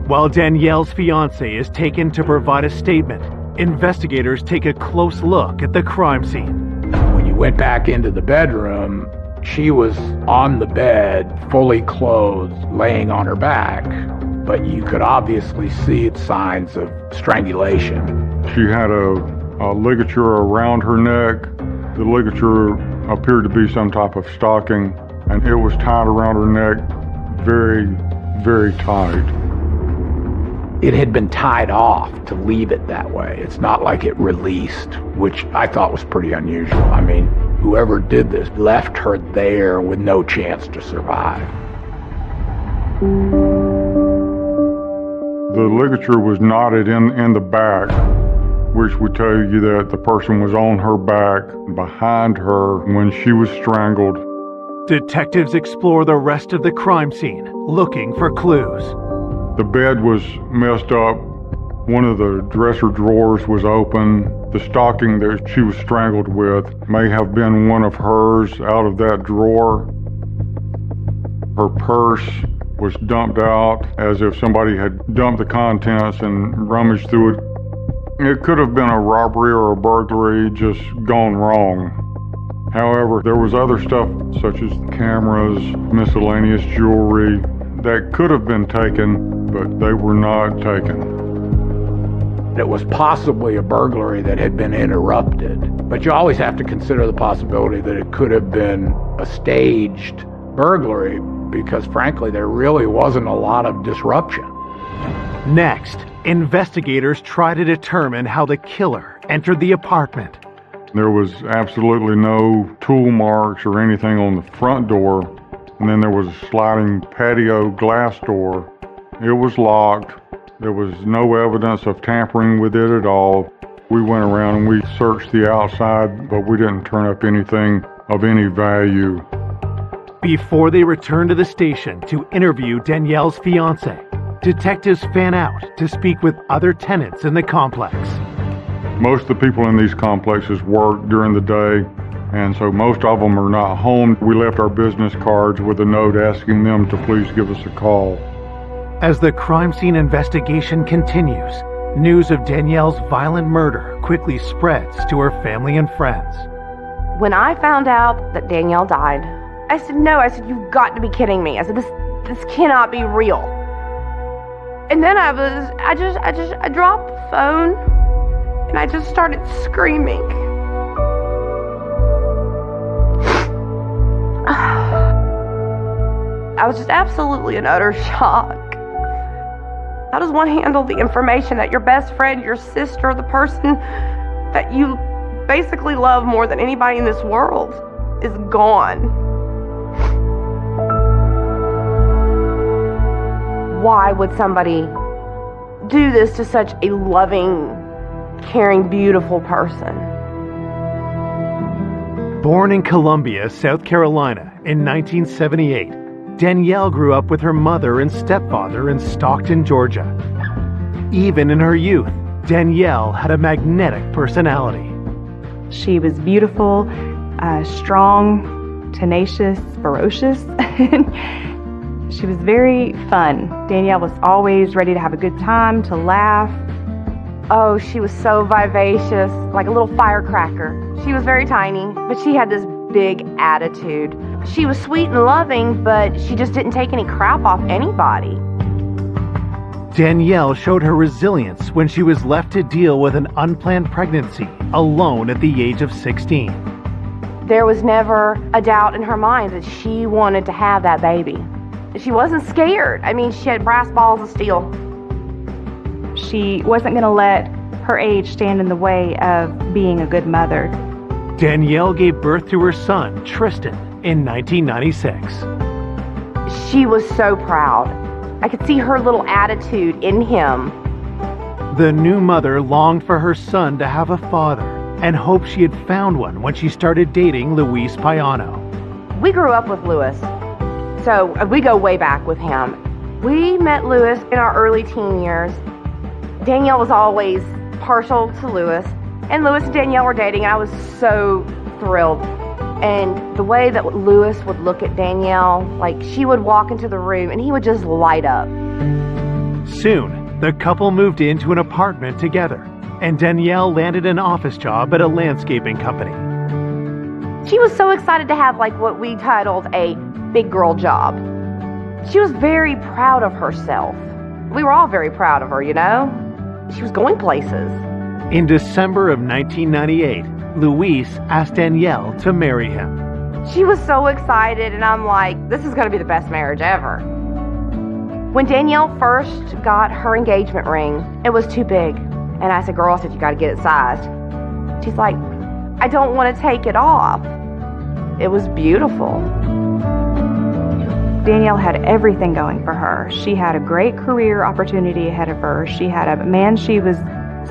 While Danielle's fiance is taken to provide a statement, investigators take a close look at the crime scene. When you went back into the bedroom, she was on the bed, fully clothed, laying on her back, but you could obviously see signs of strangulation. She had a ligature around her neck. The ligature appeared to be some type of stocking, and it was tied around her neck very, very tight. It had been tied off to leave it that way. It's not like it released, which I thought was pretty unusual. I mean, whoever did this left her there with no chance to survive. The ligature was knotted in the back, which would tell you that the person was on her back, behind her when she was strangled. Detectives explore the rest of the crime scene, looking for clues. The bed was messed up. One of the dresser drawers was open. The stocking that she was strangled with may have been one of hers out of that drawer. Her purse was dumped out as if somebody had dumped the contents and rummaged through it. It could have been a robbery or a burglary just gone wrong. However, there was other stuff such as cameras, miscellaneous jewelry that could have been taken, but they were not taken. It was possibly a burglary that had been interrupted, but you always have to consider the possibility that it could have been a staged burglary because, frankly, there really wasn't a lot of disruption. Next, investigators try to determine how the killer entered the apartment. There was absolutely no tool marks or anything on the front door, and then there was a sliding patio glass door. It was locked. There was no evidence of tampering with it at all. We went around and we searched the outside, but we didn't turn up anything of any value. Before they return to the station to interview Danielle's fiance, detectives fan out to speak with other tenants in the complex. Most of the people in these complexes work during the day, and so most of them are not home. We left our business cards with a note asking them to please give us a call. As the crime scene investigation continues, news of Danielle's violent murder quickly spreads to her family and friends. When I found out that Danielle died, I said, no, you've got to be kidding me. I said, this cannot be real. And then I dropped the phone and I just started screaming. I was just absolutely in utter shock. How does one handle the information that your best friend, your sister, the person that you basically love more than anybody in this world is gone? Why would somebody do this to such a loving, caring, beautiful person? Born in Columbia, South Carolina in 1978, Danielle grew up with her mother and stepfather in Stockton, Georgia. Even in her youth, Danielle had a magnetic personality. She was beautiful, strong, tenacious, ferocious. She was very fun. Danielle was always ready to have a good time, to laugh. Oh, she was so vivacious, like a little firecracker. She was very tiny, but she had this big attitude. She was sweet and loving, but she just didn't take any crap off anybody. Danielle showed her resilience when she was left to deal with an unplanned pregnancy alone at the age of 16. There was never a doubt in her mind that she wanted to have that baby. She wasn't scared. I mean, she had brass balls of steel. She wasn't going to let her age stand in the way of being a good mother. Danielle gave birth to her son, Tristan, in 1996. She was so proud. I could see her little attitude in him. The new mother longed for her son to have a father and hoped she had found one when she started dating Luis Payano. We grew up with Luis, so we go way back with him. We met Luis in our early teen years. Danielle was always partial to Luis, and Luis and Danielle were dating, and I was so thrilled. And the way that Luis would look at Danielle, like she would walk into the room and he would just light up. Soon, the couple moved into an apartment together, and Danielle landed an office job at a landscaping company. She was so excited to have like what we titled a big girl job. She was very proud of herself. We were all very proud of her, you know? She was going places. In December of 1998, Luis asked Danielle to marry him. She was so excited, and I'm like, this is going to be the best marriage ever. When Danielle first got her engagement ring, it was too big. And I said, girl, you got to get it sized. She's like, I don't want to take it off. It was beautiful. Danielle had everything going for her. She had a great career opportunity ahead of her. She had a man she was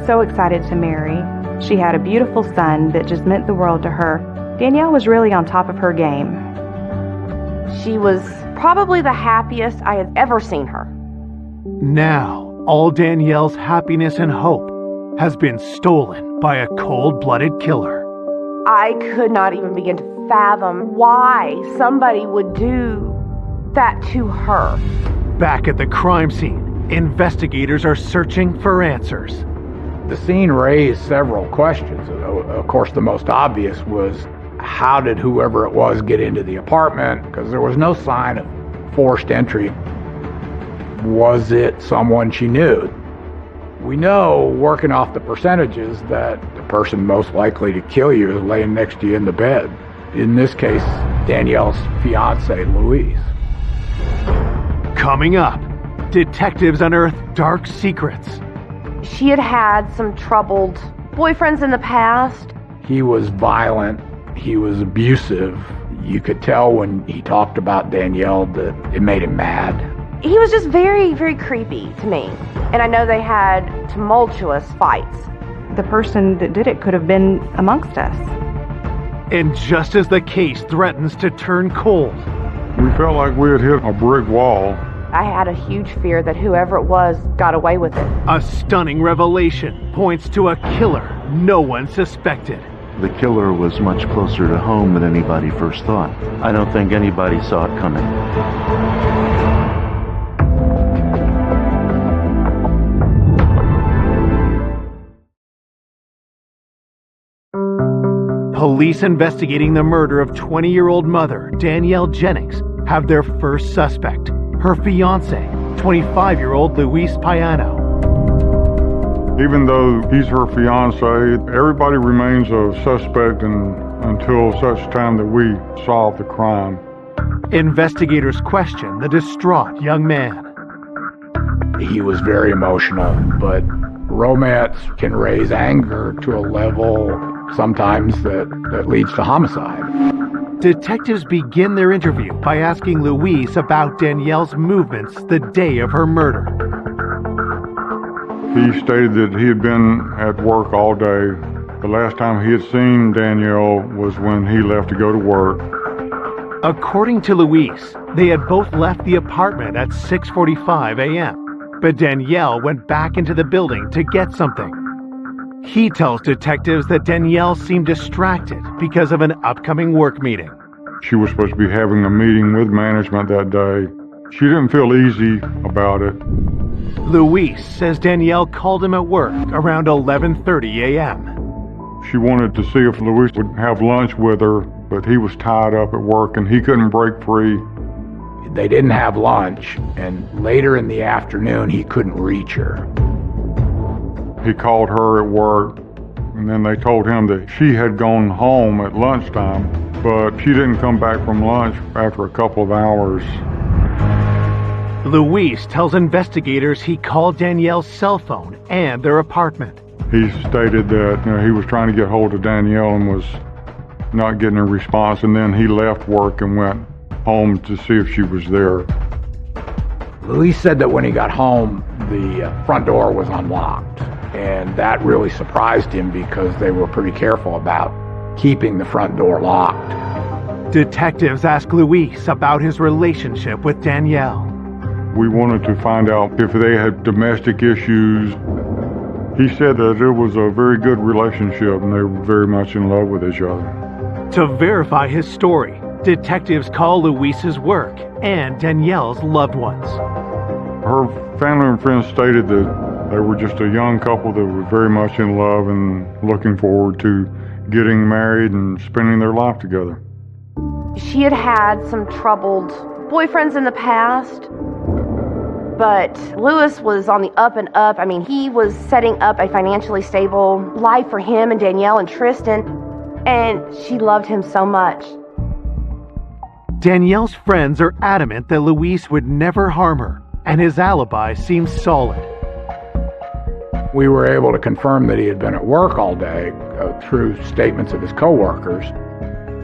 so excited to marry. She had a beautiful son that just meant the world to her. Danielle was really on top of her game. She was probably the happiest I had ever seen her. Now, all Danielle's happiness and hope has been stolen by a cold-blooded killer. I could not even begin to fathom why somebody would do that to her. Back at the crime scene, investigators are searching for answers. The scene raised several questions. Of course, the most obvious was, how did whoever it was get into the apartment? Because there was no sign of forced entry. Was it someone she knew? We know, working off the percentages, that the person most likely to kill you is laying next to you in the bed. In this case, Danielle's fiance, Luis. Coming up, detectives unearth dark secrets. She had had some troubled boyfriends in the past. He was violent. He was abusive. You could tell when he talked about Danielle that it made him mad. He was just very, very creepy to me. And I know they had tumultuous fights. The person that did it could have been amongst us. And just as the case threatens to turn cold, We felt like we had hit a brick wall. I had a huge fear that whoever it was got away with it. a stunning revelation points to a killer no one suspected. The killer was much closer to home than anybody first thought. I don't think anybody saw it coming. Police investigating the murder of 20-year-old mother Danielle Jennings have their first suspect, her fiance, 25-year-old Luis Payano. Even though he's her fiance, everybody remains a suspect until such time that we solve the crime. Investigators question the distraught young man. He was very emotional, but romance can raise anger to a level sometimes that leads to homicide. Detectives begin their interview by asking Luis about Danielle's movements the day of her murder. He stated that he had been at work all day. The last time he had seen Danielle was when he left to go to work. According to Luis, They had both left the apartment at 6:45 a.m., but Danielle went back into the building to get something. He tells detectives that Danielle seemed distracted because of an upcoming work meeting. She was supposed to be having a meeting with management that day. She didn't feel easy about it. Luis says Danielle called him at work around 11:30 a.m. She wanted to see if Luis would have lunch with her, but he was tied up at work and he couldn't break free. They didn't have lunch, and later in the afternoon, he couldn't reach her. He called her at work, and then they told him that she had gone home at lunchtime, but she didn't come back from lunch after a couple of hours. Luis tells investigators he called Danielle's cell phone and their apartment. He stated that he was trying to get hold of Danielle and was not getting a response, and then he left work and went home to see if she was there. Luis said that when he got home, the front door was unlocked, and that really surprised him because they were pretty careful about keeping the front door locked. Detectives asked Luis about his relationship with Danielle. We wanted to find out if they had domestic issues. He said that it was a very good relationship and they were very much in love with each other. To verify his story, detectives call Luis's work and Danielle's loved ones. Her family and friends stated that they were just a young couple that were very much in love and looking forward to getting married and spending their life together. She had had some troubled boyfriends in the past, but Luis was on the up and up. I mean, he was setting up a financially stable life for him and Danielle and Tristan, and she loved him so much. Danielle's friends are adamant that Luis would never harm her, and his alibi seems solid. We were able to confirm that he had been at work all day through statements of his coworkers.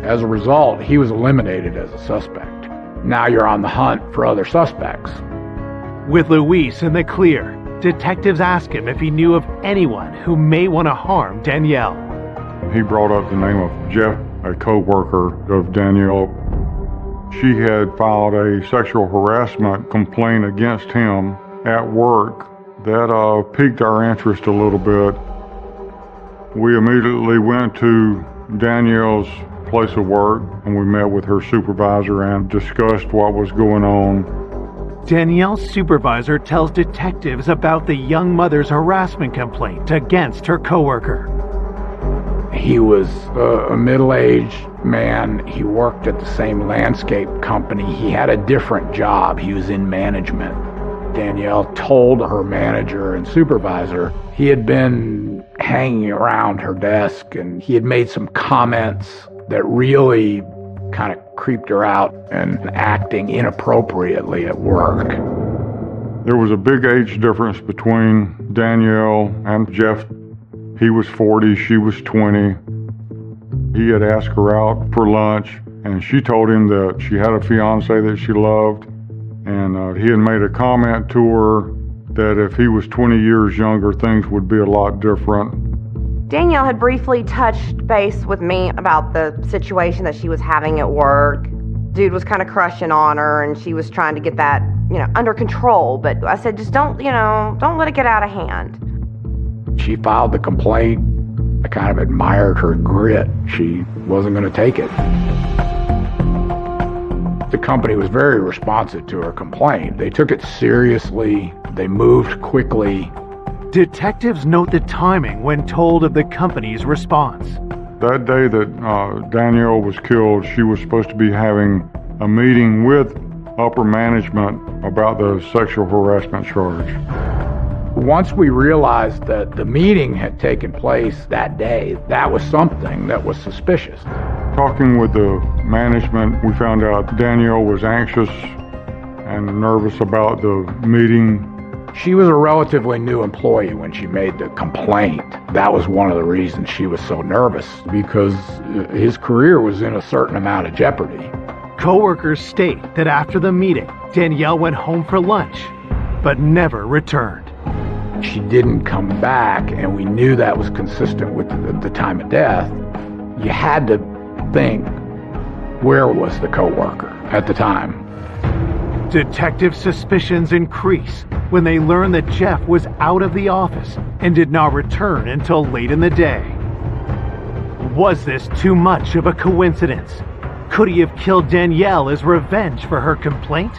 As a result, he was eliminated as a suspect. Now you're on the hunt for other suspects. With Luis in the clear, detectives ask him if he knew of anyone who may want to harm Danielle. He brought up the name of Jeff, a co-worker of Danielle. She had filed a sexual harassment complaint against him at work. That piqued our interest a little bit. We immediately went to Danielle's place of work and we met with her supervisor and discussed what was going on. Danielle's supervisor tells detectives about the young mother's harassment complaint against her coworker. He was a middle-aged man. He worked at the same landscape company. He had a different job. He was in management. Danielle told her manager and supervisor he had been hanging around her desk and he had made some comments that really kind of creeped her out and acting inappropriately at work. There was a big age difference between Danielle and Jeff. He was 40, she was 20. He had asked her out for lunch and she told him that she had a fiance that she loved, and he had made a comment to her that if he was 20 years younger, things would be a lot different. Danielle had briefly touched base with me about the situation that she was having at work. Dude was kind of crushing on her and she was trying to get that, under control. But I said, just don't let it get out of hand. She filed the complaint. I kind of admired her grit. She wasn't going to take it. The company was very responsive to her complaint. They took it seriously. They moved quickly. Detectives note the timing when told of the company's response. That day that Danielle was killed, she was supposed to be having a meeting with upper management about the sexual harassment charge. Once we realized that the meeting had taken place that day, that was something that was suspicious. Talking with the management, we found out Danielle was anxious and nervous about the meeting. She was a relatively new employee when she made the complaint. That was one of the reasons she was so nervous, because his career was in a certain amount of jeopardy. Coworkers state that after the meeting, Danielle went home for lunch, but never returned. She didn't come back, and we knew that was consistent with the time of death. You had to think, where was the coworker at the time? Detective suspicions increase when they learn that Jeff was out of the office and did not return until late in the day. Was this too much of a coincidence? Could he have killed Danielle as revenge for her complaint?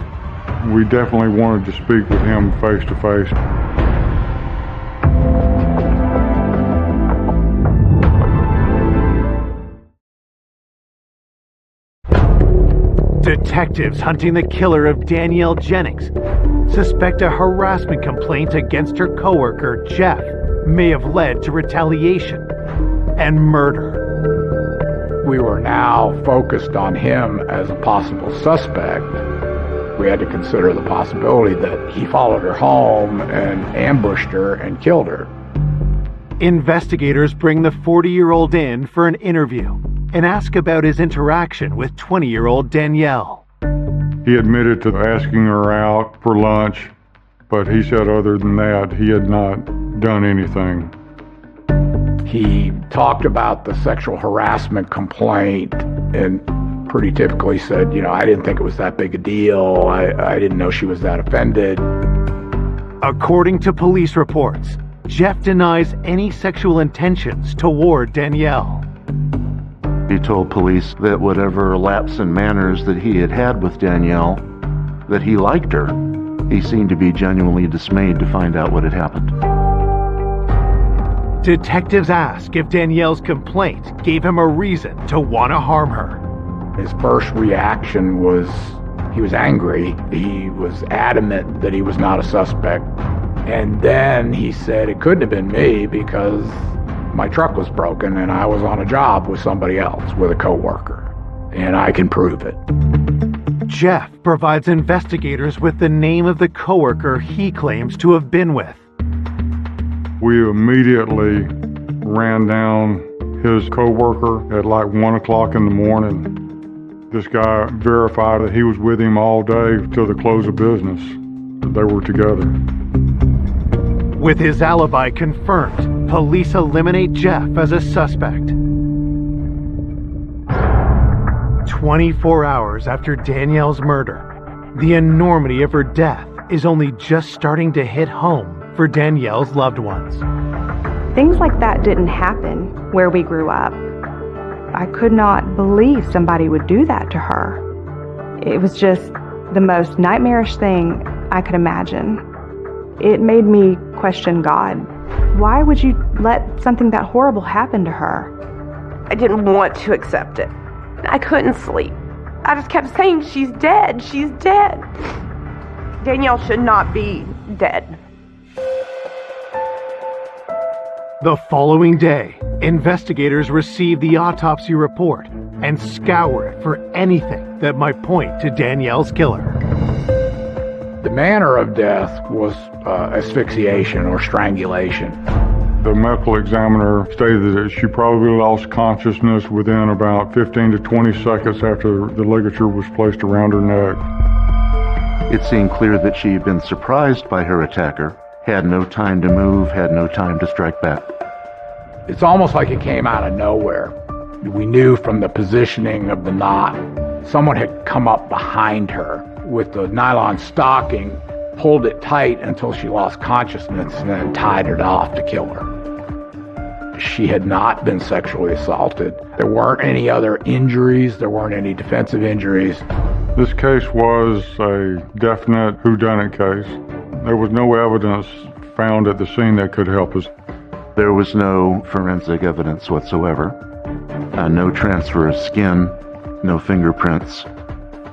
We definitely wanted to speak with him face to face. Detectives hunting the killer of Danielle Jennings suspect a harassment complaint against her coworker, Jeff, may have led to retaliation and murder. We were now focused on him as a possible suspect. We had to consider the possibility that he followed her home and ambushed her and killed her. Investigators bring the 40-year-old in for an interview and ask about his interaction with 20-year-old Danielle. He admitted to asking her out for lunch, but he said other than that, he had not done anything. He talked about the sexual harassment complaint and pretty typically said, I didn't think it was that big a deal. I didn't know she was that offended. According to police reports, Jeff denies any sexual intentions toward Danielle. He told police that whatever lapse in manners that he had had with Danielle, that he liked her. He seemed to be genuinely dismayed to find out what had happened. Detectives ask if Danielle's complaint gave him a reason to want to harm her. His first reaction was he was angry. He was adamant that he was not a suspect. And then he said it couldn't have been me because my truck was broken and I was on a job with somebody else, with a coworker, and I can prove it. Jeff provides investigators with the name of the coworker he claims to have been with. We immediately ran down his coworker at like 1 o'clock in the morning. This guy verified that he was with him all day till the close of business. They were together. With his alibi confirmed, police eliminate Jeff as a suspect. 24 hours after Danielle's murder, the enormity of her death is only just starting to hit home for Danielle's loved ones. Things like that didn't happen where we grew up. I could not believe somebody would do that to her. It was just the most nightmarish thing I could imagine. It made me question God. Why would you let something that horrible happen to her? I didn't want to accept it. I couldn't sleep. I just kept saying, she's dead, she's dead. Danielle should not be dead. The following day, investigators receive the autopsy report and scour it for anything that might point to Danielle's killer. The manner of death was asphyxiation or strangulation. The medical examiner stated that she probably lost consciousness within about 15 to 20 seconds after the ligature was placed around her neck. It seemed clear that she had been surprised by her attacker, had no time to move, had no time to strike back. It's almost like it came out of nowhere. We knew from the positioning of the knot, someone had come up behind her with the nylon stocking, pulled it tight until she lost consciousness, and then tied it off to kill her. She had not been sexually assaulted. There weren't any other injuries. There weren't any defensive injuries. This case was a definite whodunit case. There was no evidence found at the scene that could help us. There was no forensic evidence whatsoever. No transfer of skin, no fingerprints,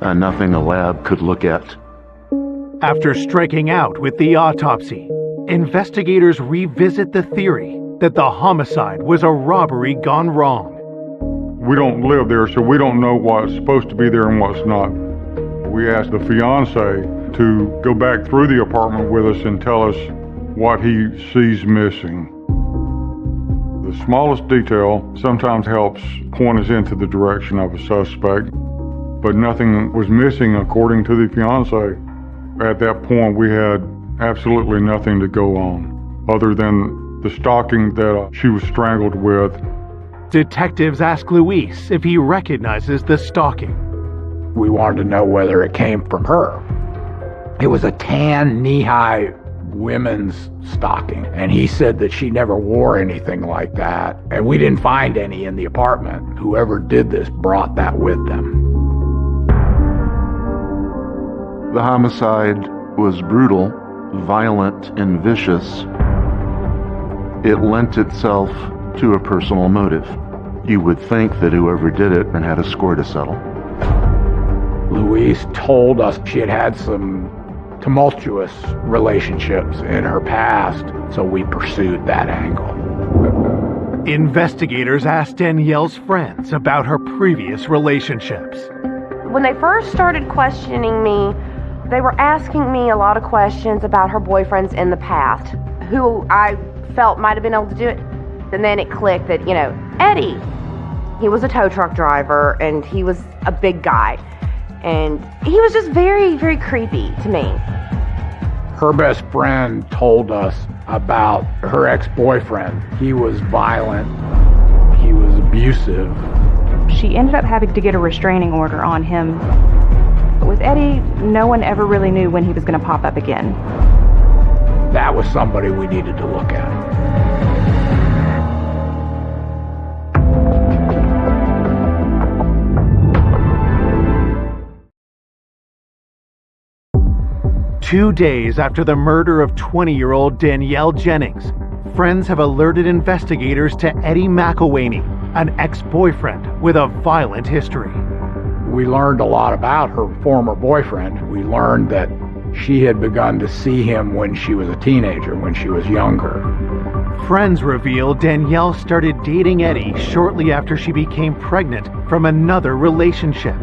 nothing a lab could look at. After striking out with the autopsy, investigators revisit the theory that the homicide was a robbery gone wrong. We don't live there, so we don't know what's supposed to be there and what's not. We asked the fiancé to go back through the apartment with us and tell us what he sees missing. The smallest detail sometimes helps point us into the direction of a suspect, but nothing was missing according to the fiancé. At that point, we had absolutely nothing to go on other than the stocking that she was strangled with. Detectives ask Luis if he recognizes the stocking. We wanted to know whether it came from her. It was a tan, knee-high women's stocking, and he said that she never wore anything like that, and we didn't find any in the apartment. Whoever did this brought that with them. The homicide was brutal, violent, and vicious. It lent itself to a personal motive. You would think that whoever did it had a score to settle. Louise told us she had had some tumultuous relationships in her past, so we pursued that angle. Investigators asked Danielle's friends about her previous relationships. When they first started questioning me, they were asking me a lot of questions about her boyfriends in the past, who I felt might have been able to do it. And then it clicked that, Eddie, he was a tow truck driver, and he was a big guy. And he was just very, very creepy to me. Her best friend told us about her ex-boyfriend. He was violent. He was abusive. She ended up having to get a restraining order on him. But with Eddie, no one ever really knew when he was going to pop up again. That was somebody we needed to look at. 2 days after the murder of 20-year-old Danielle Jennings, friends have alerted investigators to Eddie McElwaney, an ex-boyfriend with a violent history. We learned a lot about her former boyfriend. We learned that she had begun to see him when she was a teenager, when she was younger. Friends reveal Danielle started dating Eddie shortly after she became pregnant from another relationship.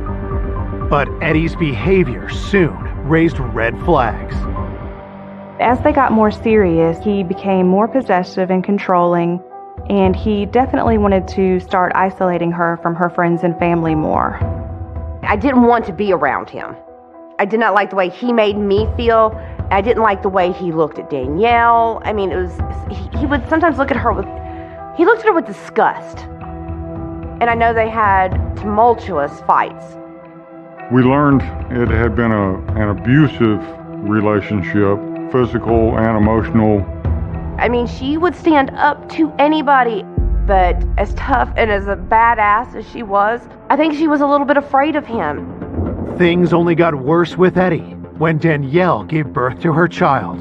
But Eddie's behavior soon raised red flags. As they got more serious, he became more possessive and controlling, and he definitely wanted to start isolating her from her friends and family more. I didn't want to be around him. I did not like the way he made me feel. I didn't like the way he looked at Danielle. I mean, he would sometimes look at her with disgust. And I know they had tumultuous fights. We learned it had been an abusive relationship, physical and emotional. I mean, she would stand up to anybody, but as tough and as a badass as she was, I think she was a little bit afraid of him. Things only got worse with Eddie when Danielle gave birth to her child.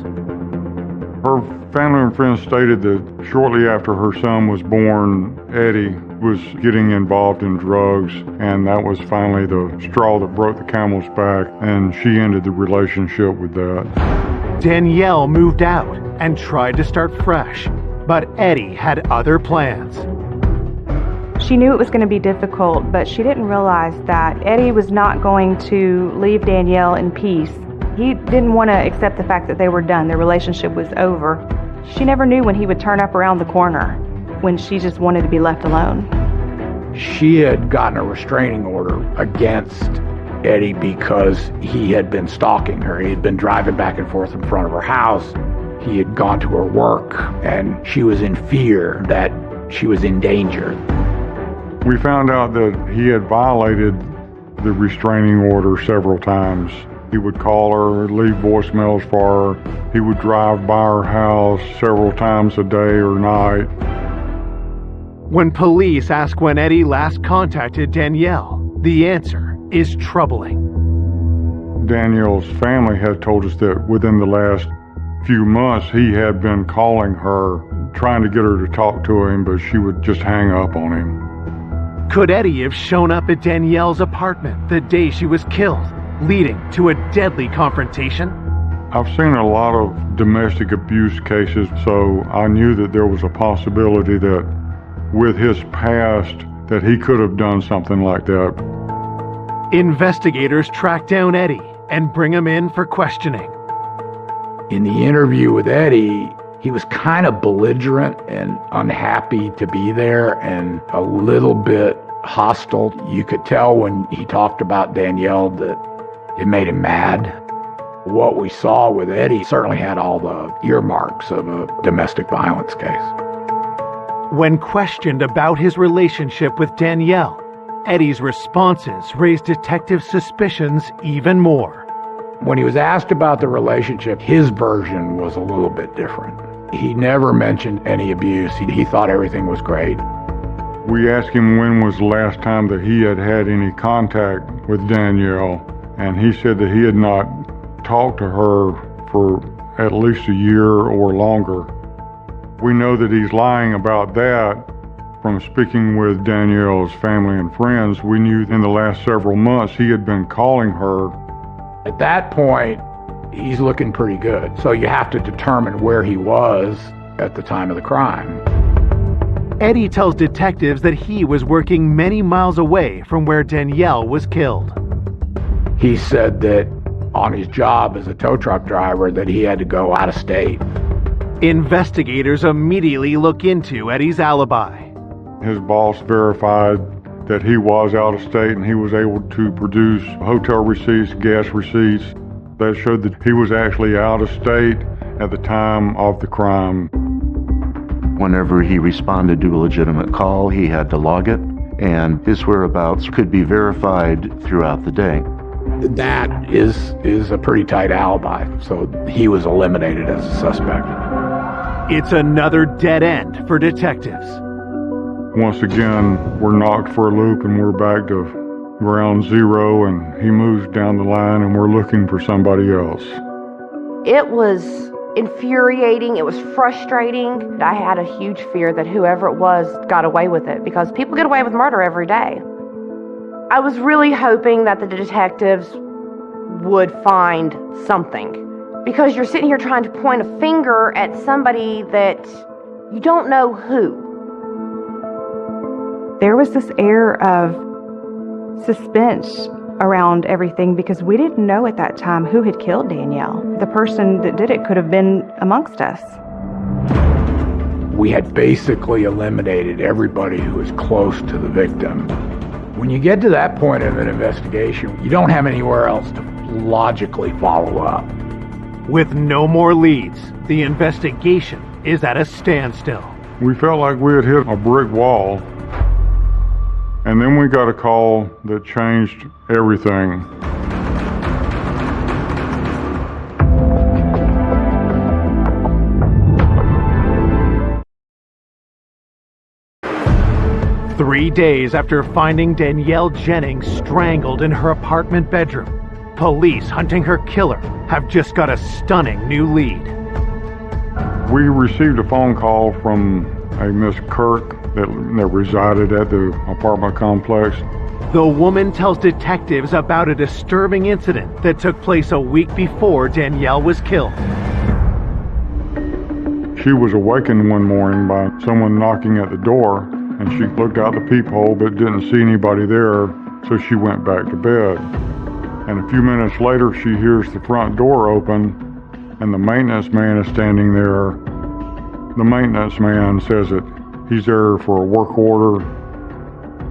Her family and friends stated that shortly after her son was born, Eddie was getting involved in drugs, and that was finally the straw that broke the camel's back, and she ended the relationship with that. Danielle moved out and tried to start fresh, but Eddie had other plans. She knew it was going to be difficult, but she didn't realize that Eddie was not going to leave Danielle in peace. He didn't want to accept the fact that they were done, their relationship was over. She never knew when he would turn up around the corner, when she just wanted to be left alone. She had gotten a restraining order against Eddie because he had been stalking her. He had been driving back and forth in front of her house. He had gone to her work, and she was in fear that she was in danger. We found out that he had violated the restraining order several times. He would call her, leave voicemails for her. He would drive by her house several times a day or night. When police ask when Eddie last contacted Danielle, the answer is troubling. Danielle's family had told us that within the last few months he had been calling her, trying to get her to talk to him, but she would just hang up on him. Could Eddie have shown up at Danielle's apartment the day she was killed, leading to a deadly confrontation? I've seen a lot of domestic abuse cases, so I knew that there was a possibility that with his past that he could have done something like that. Investigators track down Eddie and bring him in for questioning. In the interview with Eddie, he was kind of belligerent and unhappy to be there and a little bit hostile. You could tell when he talked about Danielle that it made him mad. What we saw with Eddie certainly had all the earmarks of a domestic violence case. When questioned about his relationship with Danielle, Eddie's responses raised detectives' suspicions even more. When he was asked about the relationship, his version was a little bit different. He never mentioned any abuse. He thought everything was great. We asked him when was the last time that he had had any contact with Danielle, and he said that he had not talked to her for at least a year or longer. We know that he's lying about that from speaking with Danielle's family and friends. We knew in the last several months he had been calling her. At that point, he's looking pretty good. So you have to determine where he was at the time of the crime. Eddie tells detectives that he was working many miles away from where Danielle was killed. He said that on his job as a tow truck driver that he had to go out of state. Investigators immediately look into Eddie's alibi. His boss verified that he was out of state, and he was able to produce hotel receipts, gas receipts that showed that he was actually out of state at the time of the crime. Whenever he responded to a legitimate call, he had to log it, and his whereabouts could be verified throughout the day. That is a pretty tight alibi, so he was eliminated as a suspect. It's another dead end for detectives. Once again, we're knocked for a loop and we're back to ground zero, and he moves down the line and we're looking for somebody else. It was infuriating. It was frustrating. I had a huge fear that whoever it was got away with it, because people get away with murder every day. I was really hoping that the detectives would find something, because you're sitting here trying to point a finger at somebody that you don't know who. There was this air of suspense around everything because we didn't know at that time who had killed Danielle. The person that did it could have been amongst us. We had basically eliminated everybody who was close to the victim. When you get to that point of an investigation, you don't have anywhere else to logically follow up. With no more leads, the investigation is at a standstill. We felt like we had hit a brick wall, and then we got a call that changed everything. Three days after finding Danielle Jennings strangled in her apartment bedroom, police hunting her killer have just got a stunning new lead. We received a phone call from a Miss Kirk that resided at the apartment complex. The woman tells detectives about a disturbing incident that took place a week before Danielle was killed. She was awakened one morning by someone knocking at the door, and she looked out the peephole but didn't see anybody there, so she went back to bed. And a few minutes later, she hears the front door open, and the maintenance man is standing there. The maintenance man says that he's there for a work order.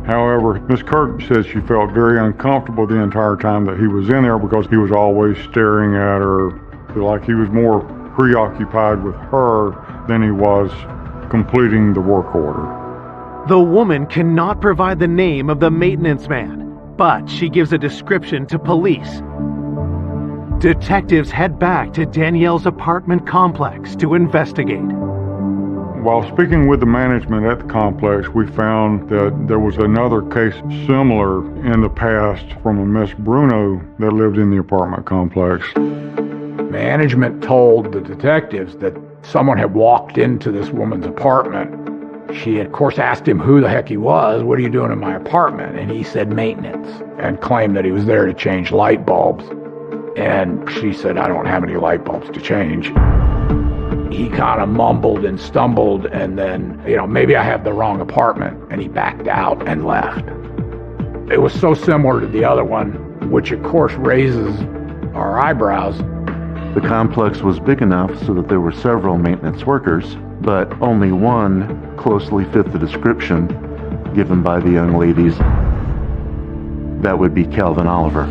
However, Miss Kirk says she felt very uncomfortable the entire time that he was in there because he was always staring at her, like he was more preoccupied with her than he was completing the work order. The woman cannot provide the name of the maintenance man, but she gives a description to police. Detectives head back to Danielle's apartment complex to investigate. While speaking with the management at the complex, we found that there was another case similar in the past from a Miss Bruno that lived in the apartment complex. Management told the detectives that someone had walked into this woman's apartment. She had, of course, asked him who the heck he was. "What are you doing in my apartment?" And he said maintenance, and claimed that he was there to change light bulbs. And she said, "I don't have any light bulbs to change." He kind of mumbled and stumbled, and then, maybe I have the wrong apartment, and he backed out and left. It was so similar to the other one, which of course raises our eyebrows. The complex was big enough so that there were several maintenance workers, but only one closely fit the description given by the young ladies. That would be Calvin Oliver.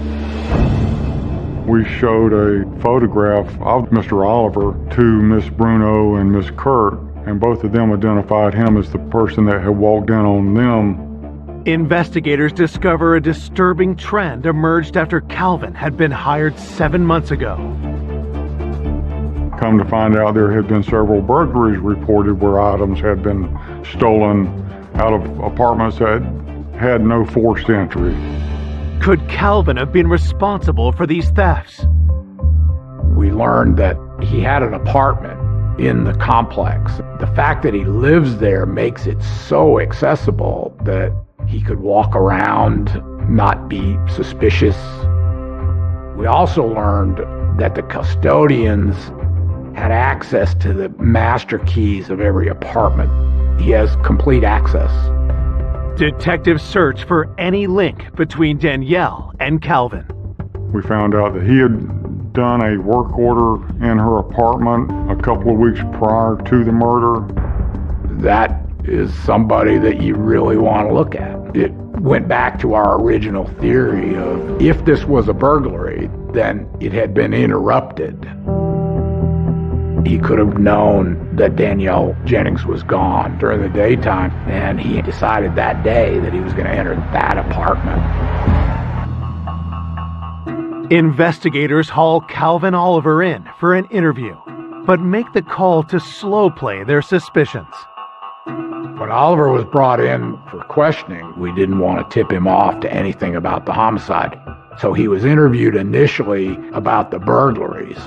We showed a photograph of Mr. Oliver to Miss Bruno and Miss Kirk, and both of them identified him as the person that had walked in on them. Investigators discover a disturbing trend emerged after Calvin had been hired 7 months ago. Come to find out, there had been several burglaries reported where items had been stolen out of apartments that had no forced entry. Could Calvin have been responsible for these thefts? We learned that he had an apartment in the complex. The fact that he lives there makes it so accessible that he could walk around, not be suspicious. We also learned that the custodians had access to the master keys of every apartment. He has complete access. Detectives search for any link between Danielle and Calvin. We found out that he had done a work order in her apartment a couple of weeks prior to the murder. That is somebody that you really want to look at. It went back to our original theory of if this was a burglary, then it had been interrupted. He could have known that Danielle Jennings was gone during the daytime, and he decided that day that he was going to enter that apartment. Investigators haul Calvin Oliver in for an interview, but make the call to slow play their suspicions. When Oliver was brought in for questioning, we didn't want to tip him off to anything about the homicide. So he was interviewed initially about the burglaries.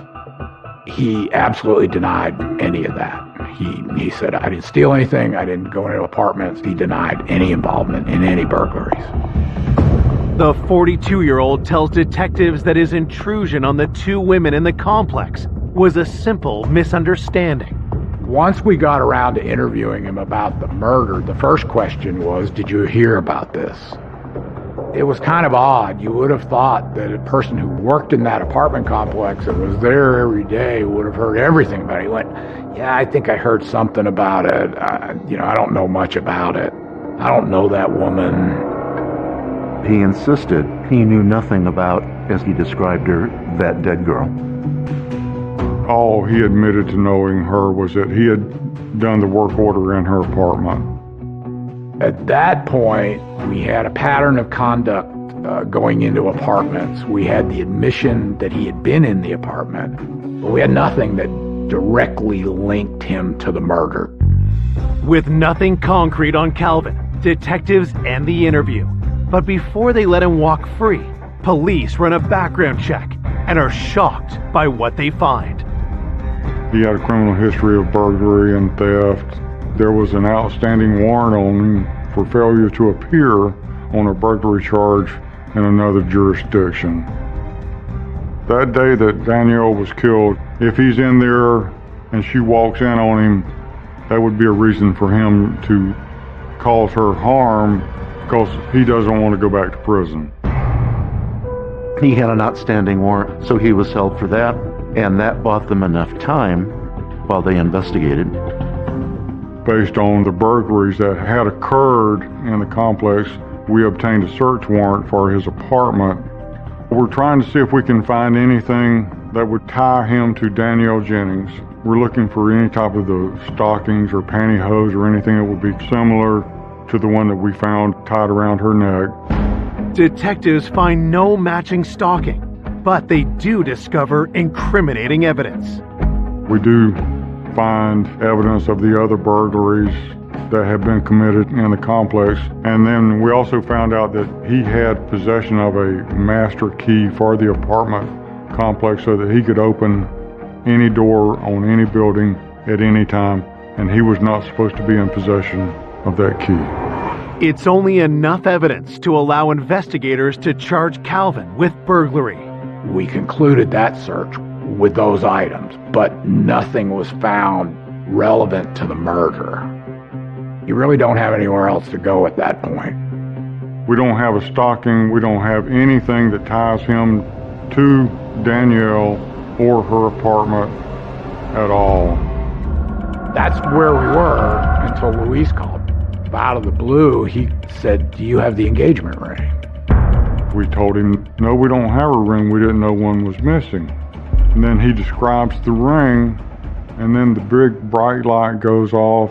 He absolutely denied any of that. He said, I didn't steal anything, I didn't go into apartments. He denied any involvement in any burglaries. The 42-year-old tells detectives that his intrusion on the two women in the complex was a simple misunderstanding. Once we got around to interviewing him about the murder, the first question was, did you hear about this? It was kind of odd. You would have thought that a person who worked in that apartment complex and was there every day would have heard everything about it. He went, yeah, I think I heard something about it. I don't know much about it. I don't know that woman. He insisted he knew nothing about, as he described her, that dead girl. All he admitted to knowing her was that he had done the work order in her apartment. At that point, we had a pattern of conduct going into apartments. We had the admission that he had been in the apartment, but we had nothing that directly linked him to the murder. With nothing concrete on Calvin, detectives end the interview. But before they let him walk free, police run a background check and are shocked by what they find. He had a criminal history of burglary and theft. There was an outstanding warrant on him for failure to appear on a burglary charge in another jurisdiction. That day that Danielle was killed, if he's in there and she walks in on him, that would be a reason for him to cause her harm because he doesn't want to go back to prison. He had an outstanding warrant, so he was held for that, and that bought them enough time while they investigated. Based on the burglaries that had occurred in the complex, we obtained a search warrant for his apartment. We're trying to see if we can find anything that would tie him to Danielle Jennings. We're looking for any type of the stockings or pantyhose or anything that would be similar to the one that we found tied around her neck. Detectives find no matching stocking, but they do discover incriminating evidence. We do find evidence of the other burglaries that have been committed in the complex. And then we also found out that he had possession of a master key for the apartment complex so that he could open any door on any building at any time, and he was not supposed to be in possession of that key. It's only enough evidence to allow investigators to charge Calvin with burglary. We concluded that search with those items, but nothing was found relevant to the murder. You really don't have anywhere else to go at that point. We don't have a stocking, we don't have anything that ties him to Danielle or her apartment at all. That's where we were until Luis called. Out of the blue, he said, "Do you have the engagement ring?" We told him, "No, we don't have a ring. We didn't know one was missing." And then he describes the ring, and then the big bright light goes off.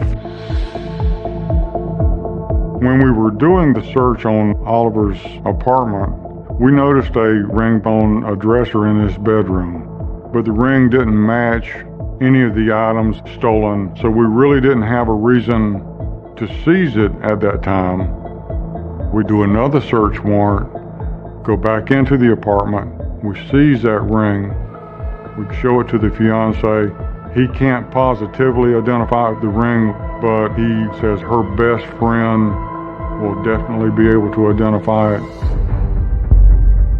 When we were doing the search on Oliver's apartment, we noticed a ring on a dresser in his bedroom, but the ring didn't match any of the items stolen, so we really didn't have a reason to seize it at that time. We do another search warrant, go back into the apartment, we seize that ring, we show it to the fiance. He can't positively identify the ring, but he says her best friend will definitely be able to identify it.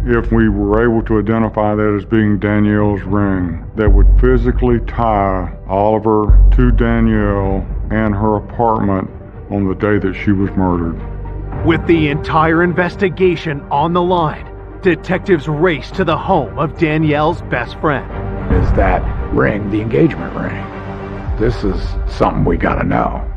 If we were able to identify that as being Danielle's ring, that would physically tie Oliver to Danielle and her apartment on the day that she was murdered. With the entire investigation on the line, detectives race to the home of Danielle's best friend. Is that ring the engagement ring? This is something we gotta know.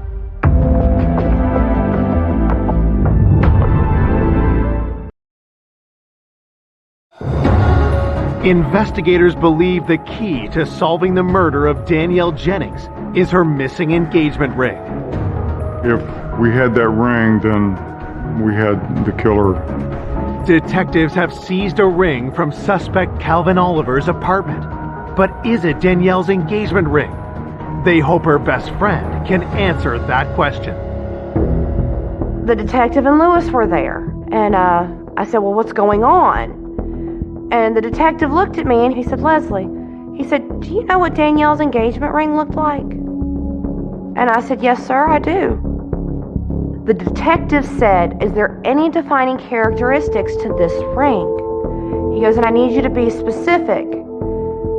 Investigators believe the key to solving the murder of Danielle Jennings is her missing engagement ring. If we had that ring, then we had the killer. Detectives have seized a ring from suspect Calvin Oliver's apartment. But is it Danielle's engagement ring? They hope her best friend can answer that question. The detective and Lewis were there, and I said, well, what's going on? And the detective looked at me and he said, Leslie, he said, do you know what Danielle's engagement ring looked like? And I said, yes, sir, I do. The detective said, is there any defining characteristics to this ring? He goes, and I need you to be specific.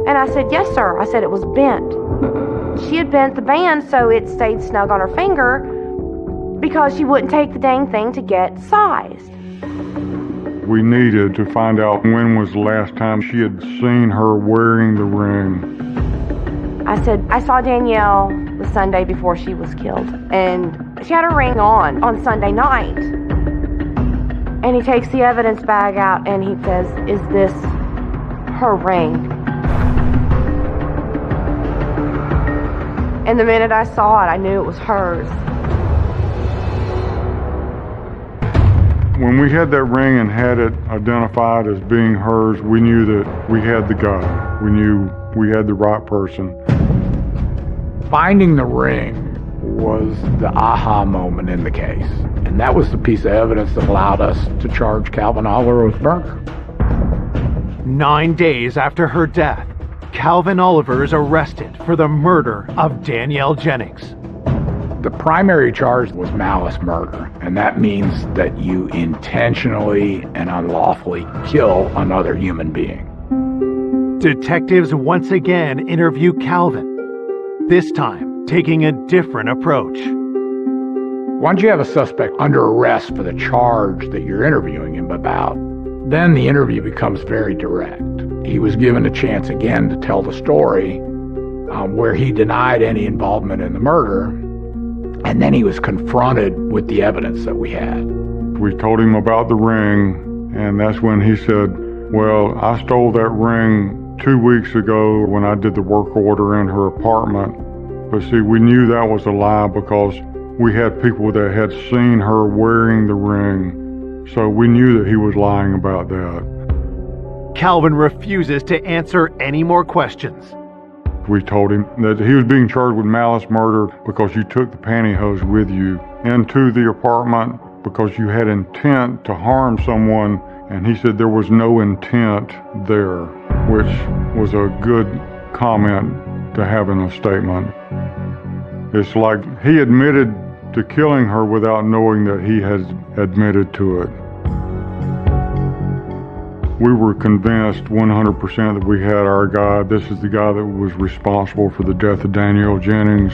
And I said, yes, sir. I said it was bent. She had bent the band so it stayed snug on her finger because she wouldn't take the dang thing to get sized. We needed to find out when was the last time she had seen her wearing the ring. I said, I saw Danielle the Sunday before she was killed, and she had her ring on Sunday night. And he takes the evidence bag out and he says, is this her ring? And the minute I saw it, I knew it was hers. When we had that ring and had it identified as being hers, we knew that we had the guy. We knew we had the right person. Finding the ring was the aha moment in the case. And that was the piece of evidence that allowed us to charge Calvin Oliver with murder. 9 days after her death, Calvin Oliver is arrested for the murder of Danielle Jennings. The primary charge was malice murder, and that means that you intentionally and unlawfully kill another human being. Detectives once again interview Calvin, this time taking a different approach. Once you have a suspect under arrest for the charge that you're interviewing him about, then the interview becomes very direct. He was given a chance again to tell the story where he denied any involvement in the murder, and then he was confronted with the evidence that we had. We told him about the ring, and that's when he said, well, I stole that ring 2 weeks ago when I did the work order in her apartment. But see, we knew that was a lie because we had people that had seen her wearing the ring, so we knew that he was lying about that. Calvin refuses to answer any more questions. We told him that he was being charged with malice murder because you took the pantyhose with you into the apartment because you had intent to harm someone, and he said there was no intent there, which was a good comment to have in a statement. It's like he admitted to killing her without knowing that he had admitted to it. We were convinced 100% that we had our guy. This is the guy that was responsible for the death of Danielle Jennings,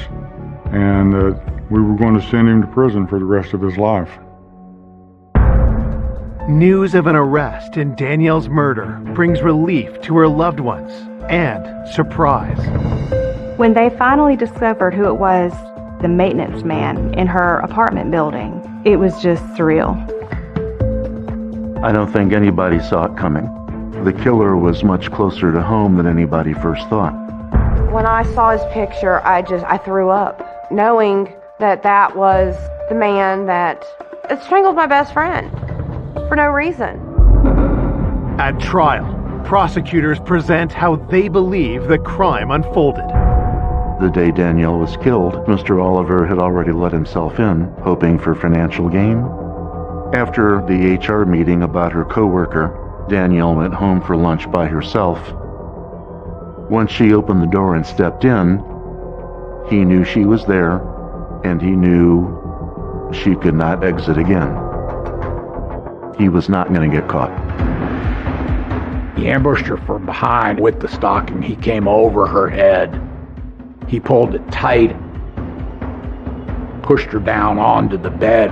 and that we were going to send him to prison for the rest of his life. News of an arrest in Danielle's murder brings relief to her loved ones and surprise. When they finally discovered who it was, the maintenance man in her apartment building, it was just surreal. I don't think anybody saw it coming. The killer was much closer to home than anybody first thought. When I saw his picture, I threw up, knowing that that was the man that strangled my best friend for no reason. At trial, prosecutors present how they believe the crime unfolded. The day Danielle was killed, Mr. Oliver had already let himself in, hoping for financial gain. After the HR meeting about her coworker, Danielle went home for lunch by herself. Once she opened the door and stepped in, he knew she was there, and he knew she could not exit again. He was not going to get caught. He ambushed her from behind with the stocking. He came over her head. He pulled it tight, pushed her down onto the bed